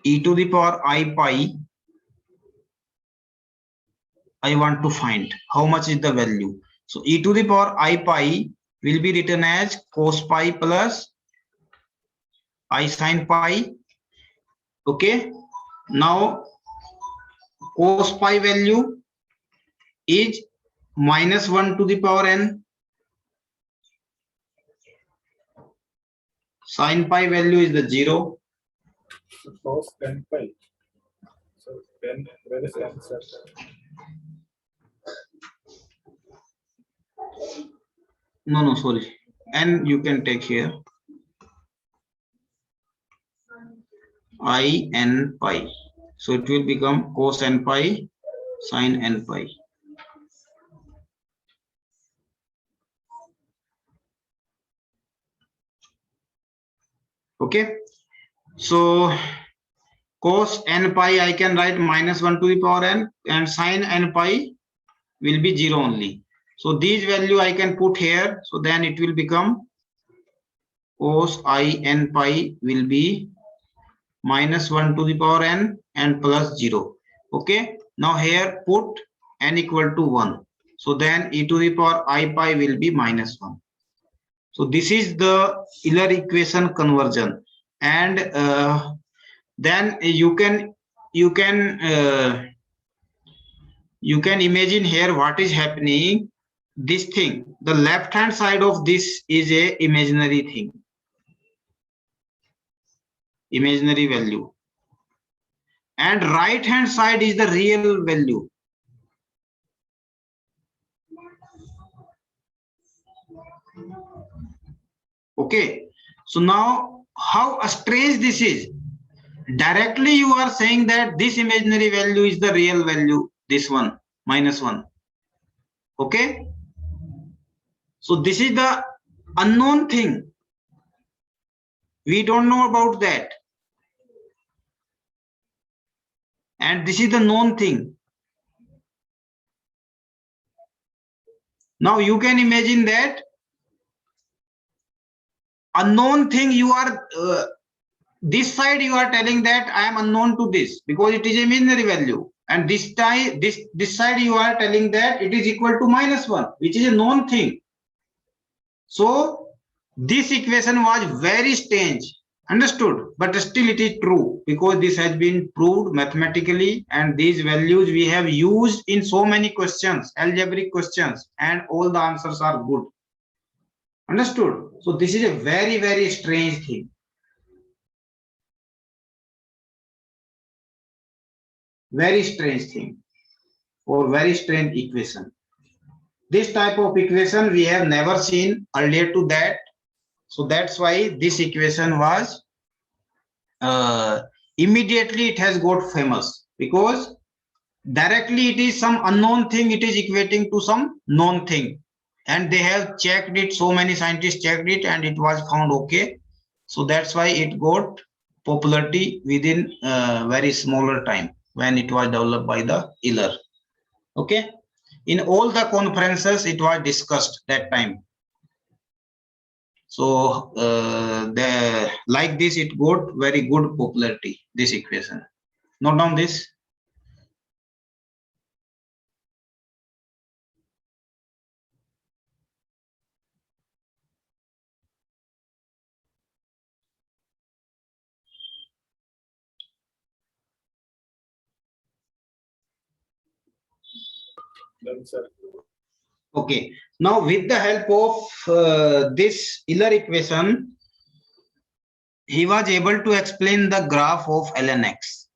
E to the power I pi, I want to find how much is the value. So e to the power I pi will be written as cos pi plus I sin pi. Okay. Now cos pi value is minus 1 to the power n. Sin pi value is the 0. So cos 10 pi. So 10, where is n, sir? No, sorry. N you can take here. I n pi. So it will become cos n pi sin n pi. Okay. So cos n pi I can write minus 1 to the power n, and sin n pi will be 0 only. So these value I can put here. So then it will become cos I n pi will be minus 1 to the power n and plus 0. Okay. Now here put n equal to 1. So then e to the power I pi will be minus 1. So this is the Euler equation conversion. And then you can imagine here what is happening. This thing, the left hand side of this is a imaginary thing, imaginary value, and right hand side is the real value. Okay, so now how strange this is. Directly you are saying that this imaginary value is the real value, this one minus 1. Okay, so this is the unknown thing, we don't know about that, and this is the known thing. Now you can imagine that unknown thing, you are this side you are telling that I am unknown to this because it is imaginary value, and this side you are telling that it is equal to minus 1, which is a known thing. So this equation was very strange, understood, but still it is true because this has been proved mathematically, and these values we have used in so many questions, algebraic questions, and all the answers are good, understood. So this is a very, very strange thing. Very strange thing, or very strange equation. This type of equation we have never seen earlier to that. So that's why this equation was immediately it has got famous, because directly it is some unknown thing, it is equating to some known thing, and they have checked it, so many scientists checked it, and it was found okay. So that's why it got popularity within very smaller time when it was developed by the Euler. Okay, in all the conferences it was discussed that time. So like this it got very good popularity, this equation. Note down this. Done, sir. Okay, now with the help of this Euler equation, he was able to explain the graph of ln x.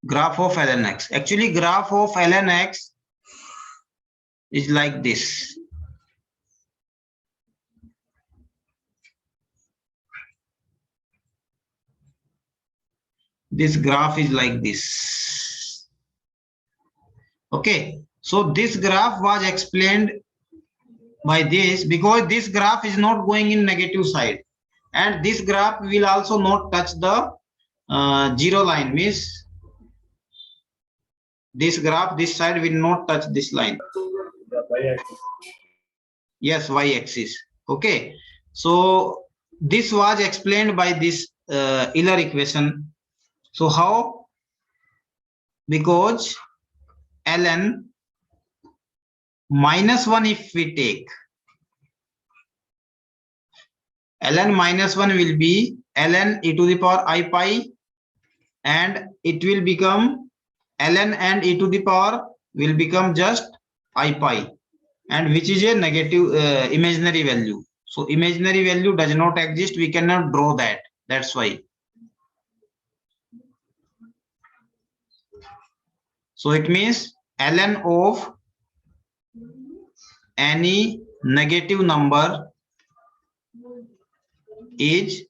Graph of ln x. Actually, graph of ln x is like this. This graph is like this. Okay, so this graph was explained by this because this graph is not going in negative side, and this graph will also not touch the zero line, means this graph, this side will not touch this line. The y-axis. Yes, y-axis. Okay, so this was explained by this Euler equation. So how? Because ln minus 1 if we take, ln minus 1 will be ln e to the power I pi, and it will become ln and e to the power will become just I pi, and which is a negative imaginary value. So imaginary value does not exist, we cannot draw that, that's why. So it means ln of any negative number is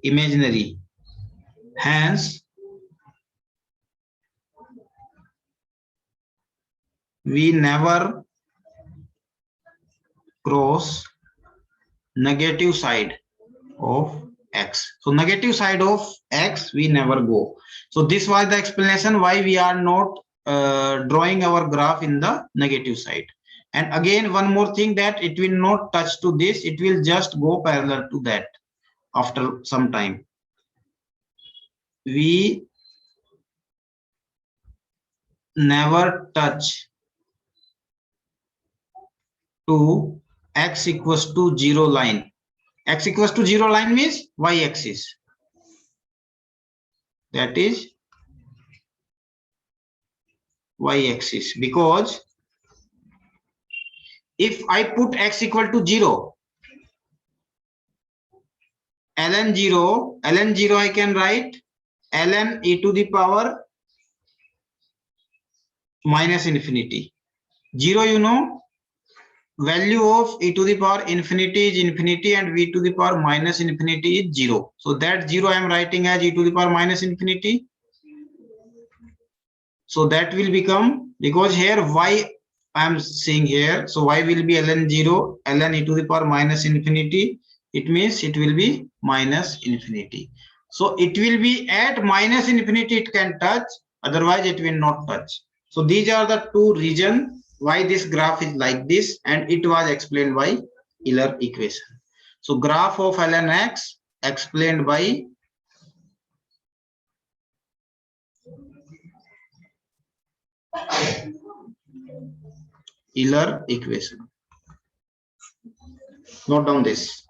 imaginary, hence we never cross negative side of x. So negative side of x we never go. So this was the explanation why we are not drawing our graph in the negative side. And again one more thing, that it will not touch to this, it will just go parallel to that after some time. We never touch to x equals to 0 line. X equals to 0 line means y axis, that is y axis, because if I put x equal to 0, ln 0 I can write ln e to the power minus infinity. 0, you know, value of e to the power infinity is infinity and v to the power minus infinity is 0. So that 0 I am writing as e to the power minus infinity. So that will become, because here y I am seeing here, so y will be ln 0 ln e to the power minus infinity. It means it will be minus infinity. So it will be at minus infinity it can touch, otherwise it will not touch. So these are the two reasons why this graph is like this, and it was explained by Euler equation. So graph of ln x explained by Euler equation. Note down this.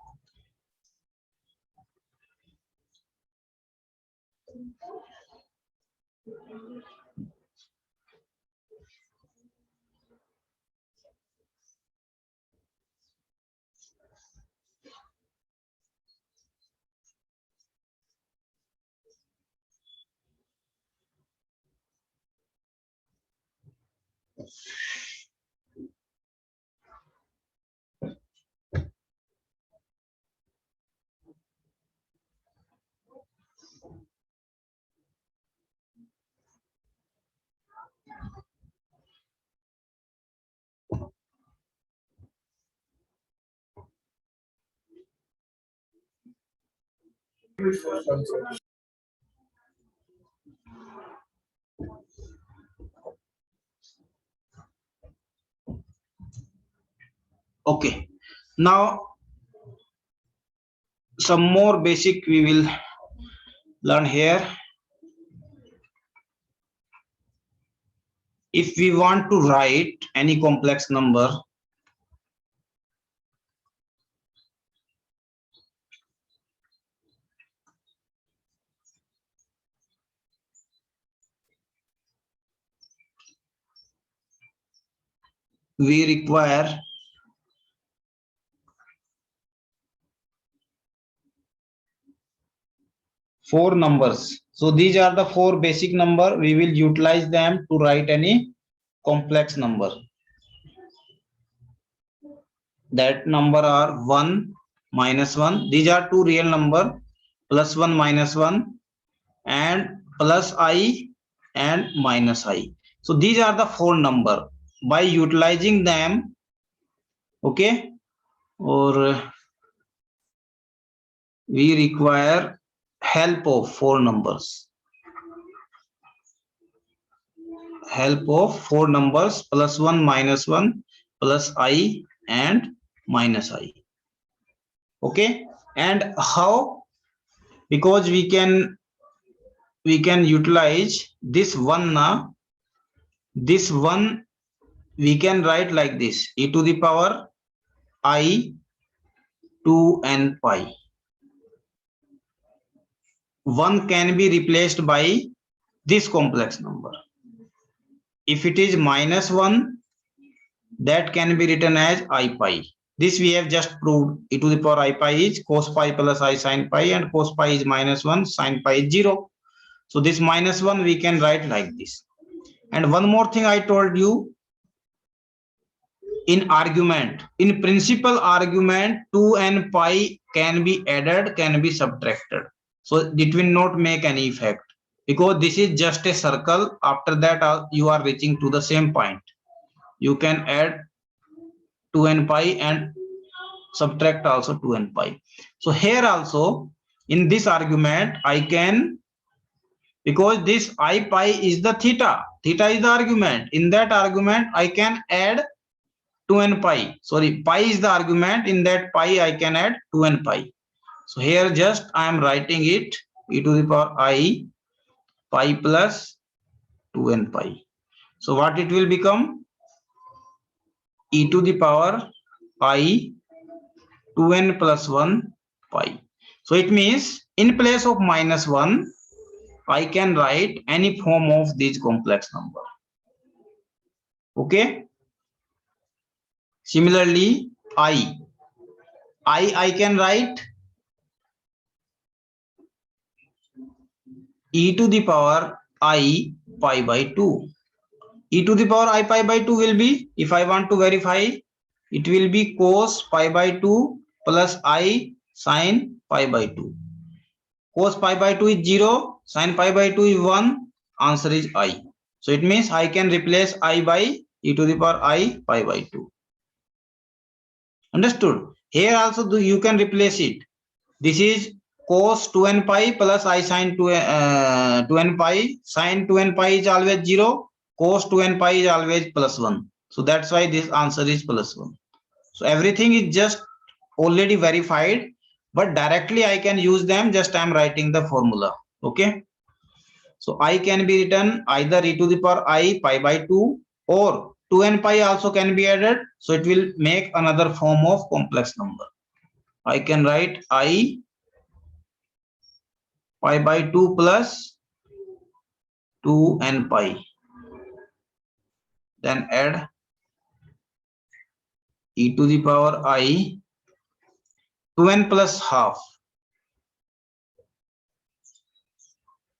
Okay, now some more basic we will learn here. If we want to write any complex number, we require four numbers. So these are the four basic number, we will utilize them to write any complex number. That number are 1, minus 1. These are two real number, plus 1, minus 1, and plus I and minus I. So these are the four number. By utilizing them, okay, or we require help of four numbers. Help of four numbers, plus 1, minus 1, plus I and minus I. Okay, and how? Because we can utilize this one now. This one we can write like this: e to the power I to n pi. One can be replaced by this complex number. If it is -1, that can be written as I pi. This we have just proved. E to the power I pi is cos pi plus I sin pi, and cos pi is -1, sin pi is 0. So this -1 we can write like this. And one more thing I told you, in argument, in principal argument, 2n pi can be added, can be subtracted. So it will not make any effect, because this is just a circle. After that you are reaching to the same point. You can add 2n pi and subtract also 2n pi. So here also in this argument I can, because this I pi is the theta is the argument. In that argument I can add 2n pi. Sorry, pi is the argument. In that pi I can add 2n pi. So here just I am writing it e to the power I pi plus 2n pi. So what it will become? E to the power I 2n plus 1 pi. So it means in place of -1, I can write any form of these complex number. Okay. Similarly, I can write e to the power I pi by 2. E to the power I pi by 2 will be, if I want to verify, it will be cos pi by 2 plus I sin pi by 2. Cos pi by 2 is 0, sin pi by 2 is 1, answer is I. So it means I can replace I by e to the power I pi by 2. Understood? Here also you can replace it. This is cos 2n pi plus I sin 2n pi. Sin 2n pi is always 0. Cos 2n pi is always +1. So that's why this answer is +1. So everything is just already verified, but directly I can use them. Just I am writing the formula. Okay. So I can be written either e to the power I pi by 2, or 2n pi also can be added. So it will make another form of complex number. I can write I pi by 2 plus 2n pi. Then add e to the power I 2n plus half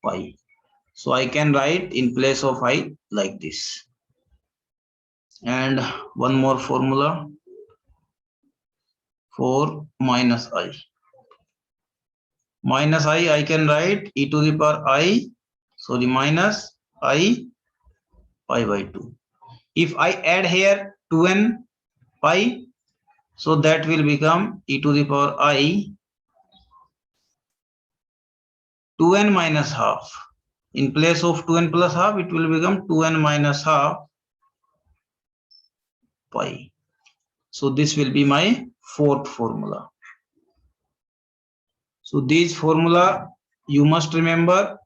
pi. So I can write in place of I like this. And one more formula for minus I. Minus I can write e to the power I, sorry, minus I pi by 2. If I add here 2n pi, so that will become e to the power I 2n minus half. In place of 2n plus half, it will become 2n minus half pi. So this will be my fourth formula. So these formula you must remember,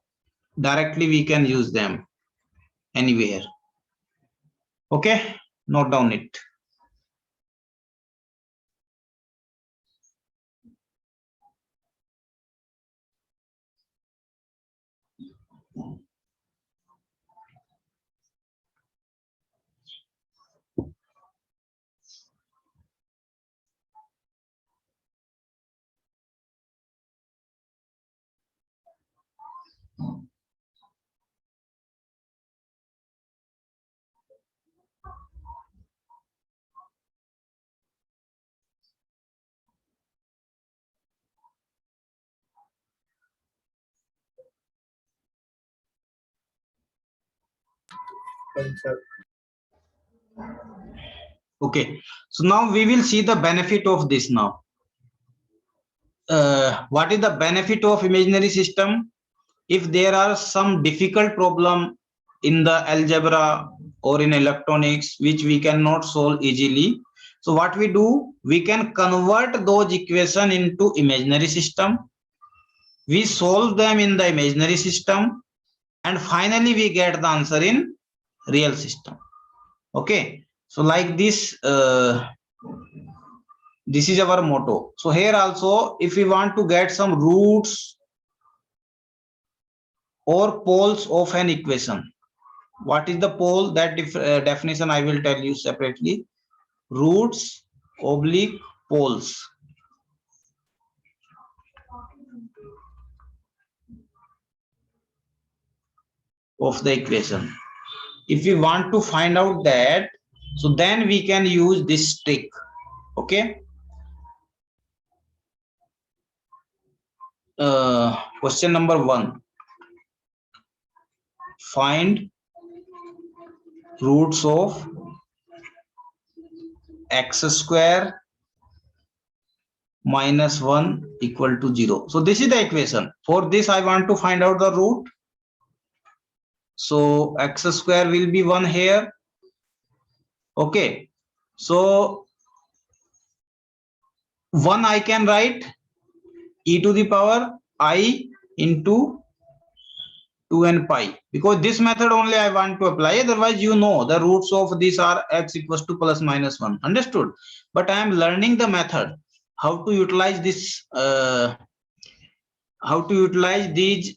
directly we can use them anywhere. Okay, note down it. Okay, so now we will see the benefit of this now. What is the benefit of imaginary system? If there are some difficult problem in the algebra or in electronics which we cannot solve easily, so what we do, we can convert those equation into imaginary system. We solve them in the imaginary system, and finally we get the answer in real system. Okay, so like this This is our motto. So here also, if we want to get some roots or poles of an equation, what is the pole? That definition I will tell you separately. Roots oblique poles of the equation. If we want to find out that, so then we can use this trick. Okay. Question number 1. Find roots of x square minus 1 equal to 0. So this is the equation. For this I want to find out the root. So x square will be 1 here. Okay. So 1 I can write e to the power I into 2n pi, because this method only I want to apply. Otherwise, you know, the roots of these are x equals to plus minus 1. Understood? But I am learning the method, how to utilize this, how to utilize these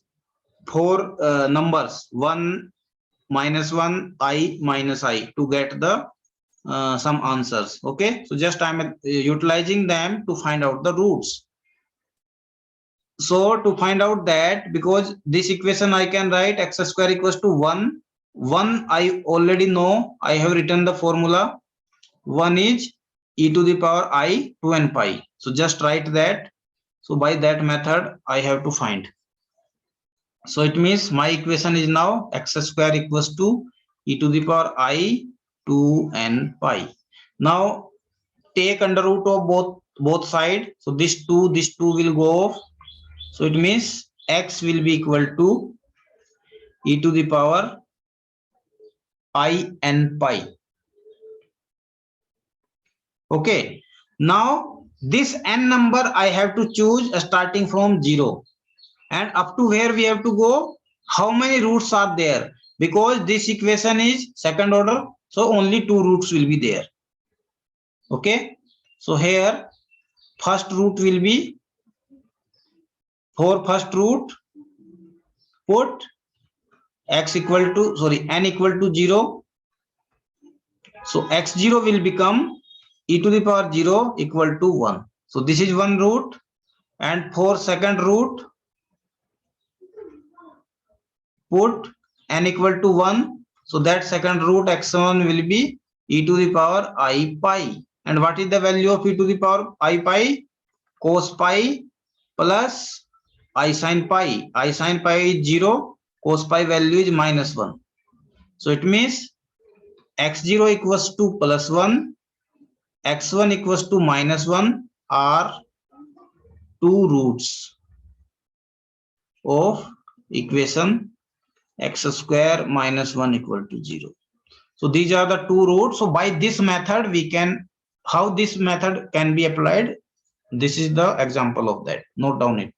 four numbers, 1, minus 1, I, minus I, to get the some answers. Okay, so just I'm utilizing them to find out the roots. So to find out that, because this equation I can write x square equals to 1. 1 I already know, I have written the formula. 1 is e to the power I 2n pi. So just write that. So by that method I have to find. So it means my equation is now x square equals to e to the power I 2n pi. Now take under root of both sides. So this 2 will go off. So it means x will be equal to e to the power I n pi. Okay. Now this n number I have to choose starting from 0 and up to where we have to go. How many roots are there? Because this equation is second order, so only 2 roots will be there. Okay. So here first root will be, for first root put x equal to, sorry, n equal to 0. So x0 will become e to the power 0 equal to 1. So this is one root, and for second root put n equal to 1. So that second root x1 will be e to the power I pi. And what is the value of e to the power I pi? Cos pi plus I sin pi. I sin pi is 0, cos pi value is minus 1. So it means x0 equals to plus 1, x1 equals to minus 1 are 2 roots of equation x square minus 1 equal to 0. So these are the 2 roots. So by this method we can, how this method can be applied, this is the example of that. Note down it.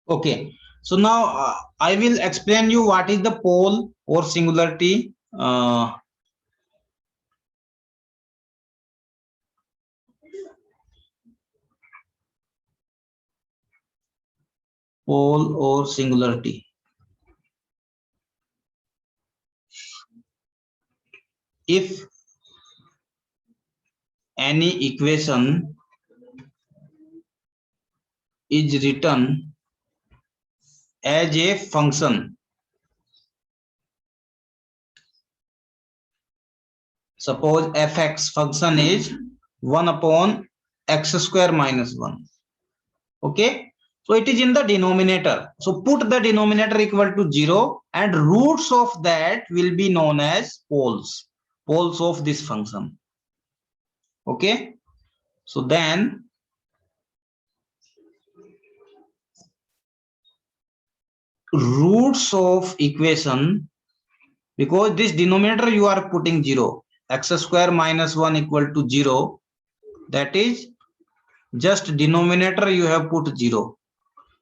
Okay, so now I will explain you what is the pole or singularity. Pole or singularity. If any equation is written as a function, suppose fx function is 1 upon x square minus 1. Okay, So it is in the denominator. So put the denominator equal to 0 and roots of that will be known as poles. Poles of this function. Okay. So then roots of equation, because this denominator you are putting 0, x square minus 1 equal to 0, that is just denominator you have put 0.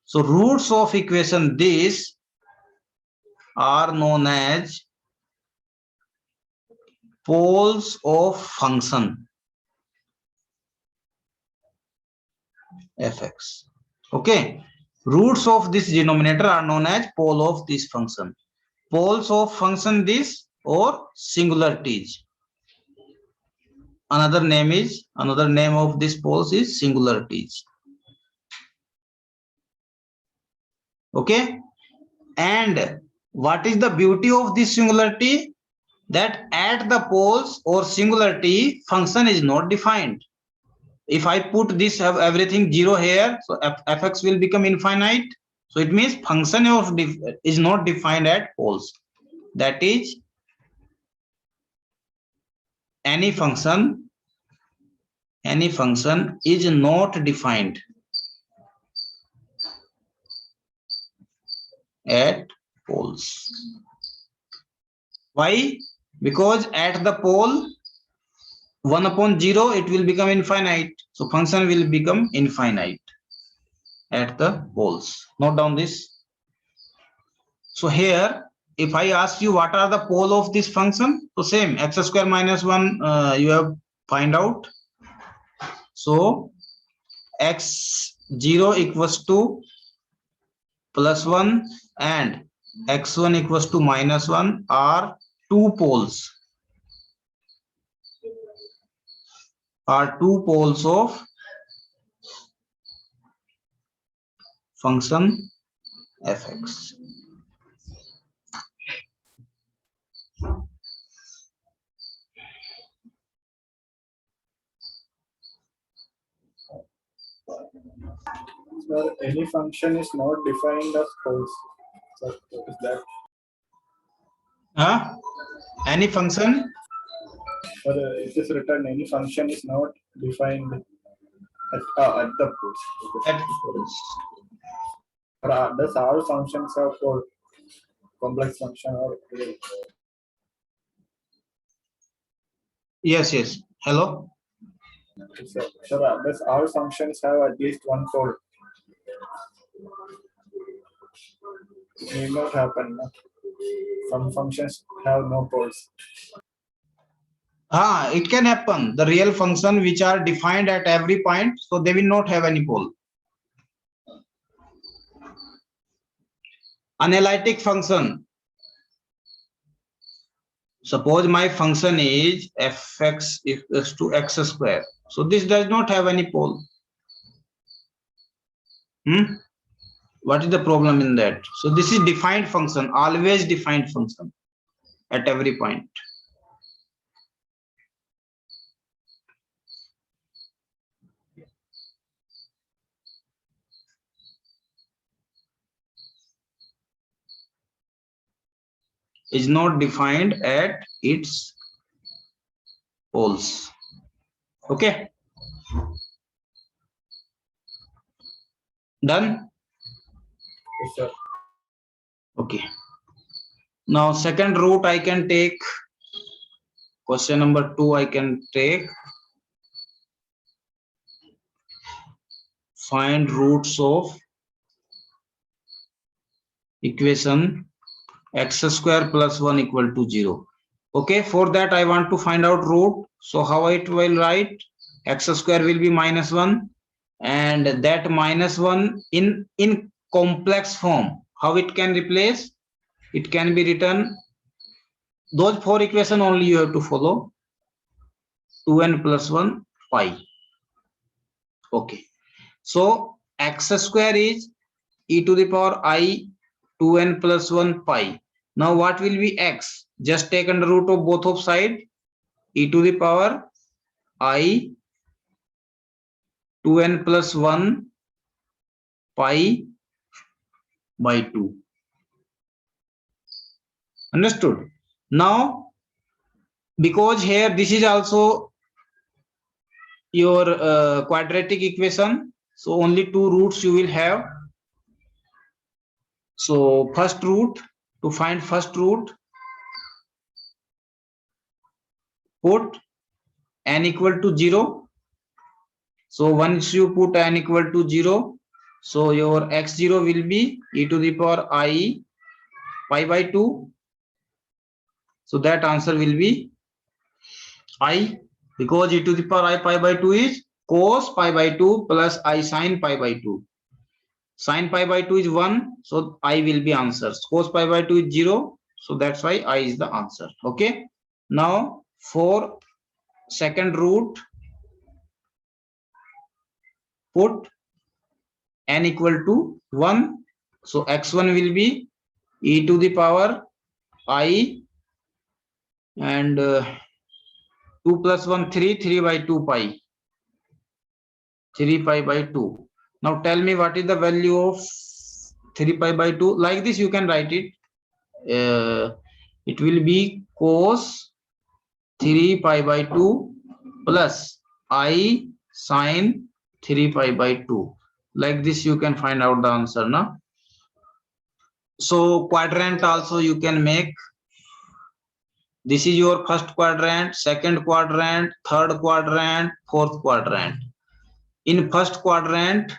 So roots of equation this are known as poles of function fx. Okay, roots of this denominator are known as pole of this function. Poles of function this or singularities. Another name of this poles is singularities. Okay, and what is the beauty of this singularity? That at the poles or singularity function is not defined. If I put this have everything 0 here, so fx will become infinite. So it means function is not defined at poles. That is, any function is not defined at poles. Why? Because at the pole 1 upon 0 it will become infinite. So function will become infinite at the poles. Note down this. So here, if I ask you what are the pole of this function, so same x square minus 1 you have find out. So x0 equals to plus 1 and x1 equals to minus 1 are two poles. Of function fx. Sir, any function is not defined as poles. So what is that? Any function? Or it is written any function is not defined at the poles. At poles. Does all functions have pole? Complex function or Yes. Hello. sir, does all functions have at least one pole? It may not happen. No? Some functions have no poles. It can happen. The real function which are defined at every point, so they will not have any pole. Analytic function. Suppose my function is fx equals to x square. So this does not have any pole. What is the problem in that? So this is defined function, always defined function at every point. Is not defined at its poles. Okay. Done? Yes, sir. Okay. Now second route I can take. Question number 2 I can take. Find roots of equation x square plus 1 equal to 0. Okay, for that I want to find out root. So how it will write? X square will be minus 1 and that minus 1 in complex form. How it can replace? It can be written, those 4 equation only you have to follow. 2n plus 1 pi. Okay. So x square is e to the power I 2n plus 1 pi. Now what will be x? Just take under root of both of side, e to the power I 2n plus 1 pi by 2. Understood? Now, because here this is also your quadratic equation, so only two roots you will have. So first root, to find first root, put n equal to 0. So once you put n equal to 0, so your x0 will be e to the power I pi by 2. So that answer will be I, because e to the power I pi by 2 is cos pi by 2 plus I sin pi by 2. Sin pi by 2 is 1, so I will be answer. Cos pi by 2 is 0, so that's why I is the answer. Okay. Now for second root, put n equal to 1. So x1 will be e to the power I and 2 plus 1 3 by 2 pi, 3 pi by 2. Now tell me what is the value of 3 pi by 2. Like this you can write it. It will be cos 3 pi by 2 plus I sin 3 pi by 2. Like this you can find out the answer, na? So quadrant also you can make. This is your first quadrant, second quadrant, third quadrant, fourth quadrant. In first quadrant,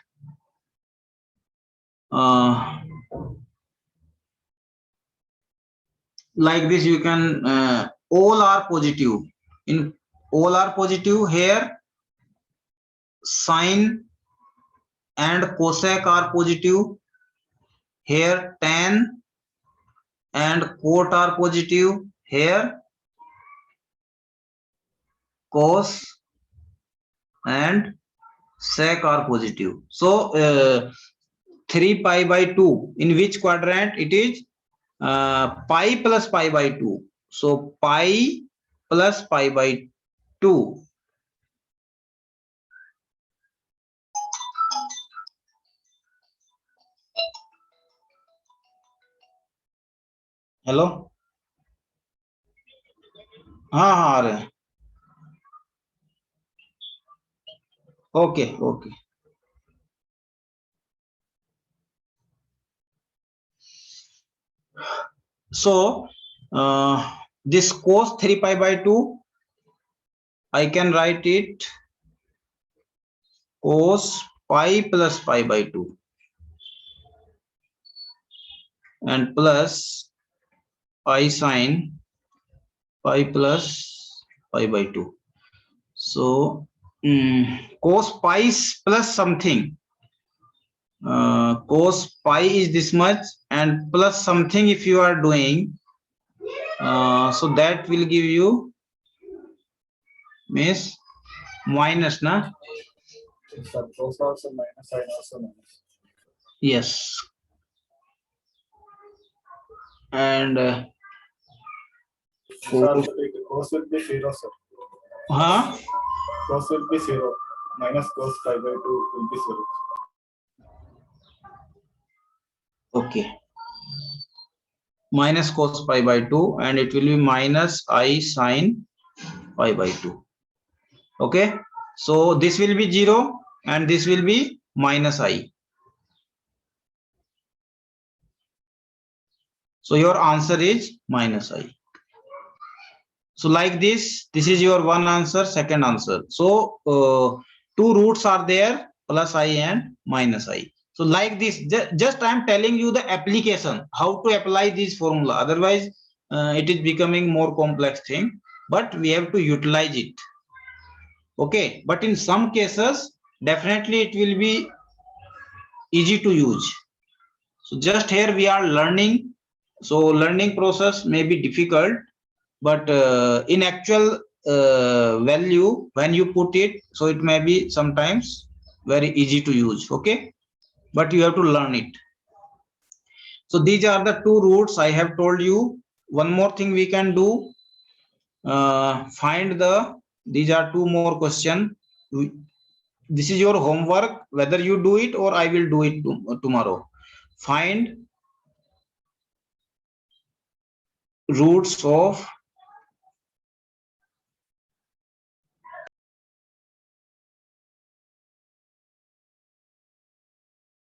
like this you can, all are positive. In all are positive, here sine and cosec are positive. Here tan and cot are positive. Here cos and sec are positive. So 3 pi by 2, in which quadrant it is? Pi plus pi by 2. So pi plus pi by 2. Hello? हाँ हाँ आ रहे हैं. Okay, okay. So this cos 3 pi by 2, I can write it cos pi plus pi by 2 and plus I sin pi plus pi by 2. So cos pi plus something. Cos pi is this much and plus something if you are doing, so that will give you means minus, na? Sir, cos also minus, sin also minus. Yes. And Sir, cos will be 0, sir. Cos will be 0. Minus cos pi by 2 will be 0. Okay. Minus cos pi by 2 and it will be minus I sin pi by 2. Okay. So this will be 0 and this will be minus I. So your answer is minus I. So like this is your one answer, second answer. So two roots are there, plus I and minus I. So like this, just I am telling you the application, how to apply this formula. Otherwise, it is becoming more complex thing, but we have to utilize it. Okay, but in some cases, definitely it will be easy to use. So just here we are learning. So learning process may be difficult, but in actual value, when you put it, so it may be sometimes very easy to use. Okay, but you have to learn it. So these are the two roots I have told you. One more thing we can do, find the, these are two more questions. this is your homework, whether you do it or I will do it tomorrow. Find roots of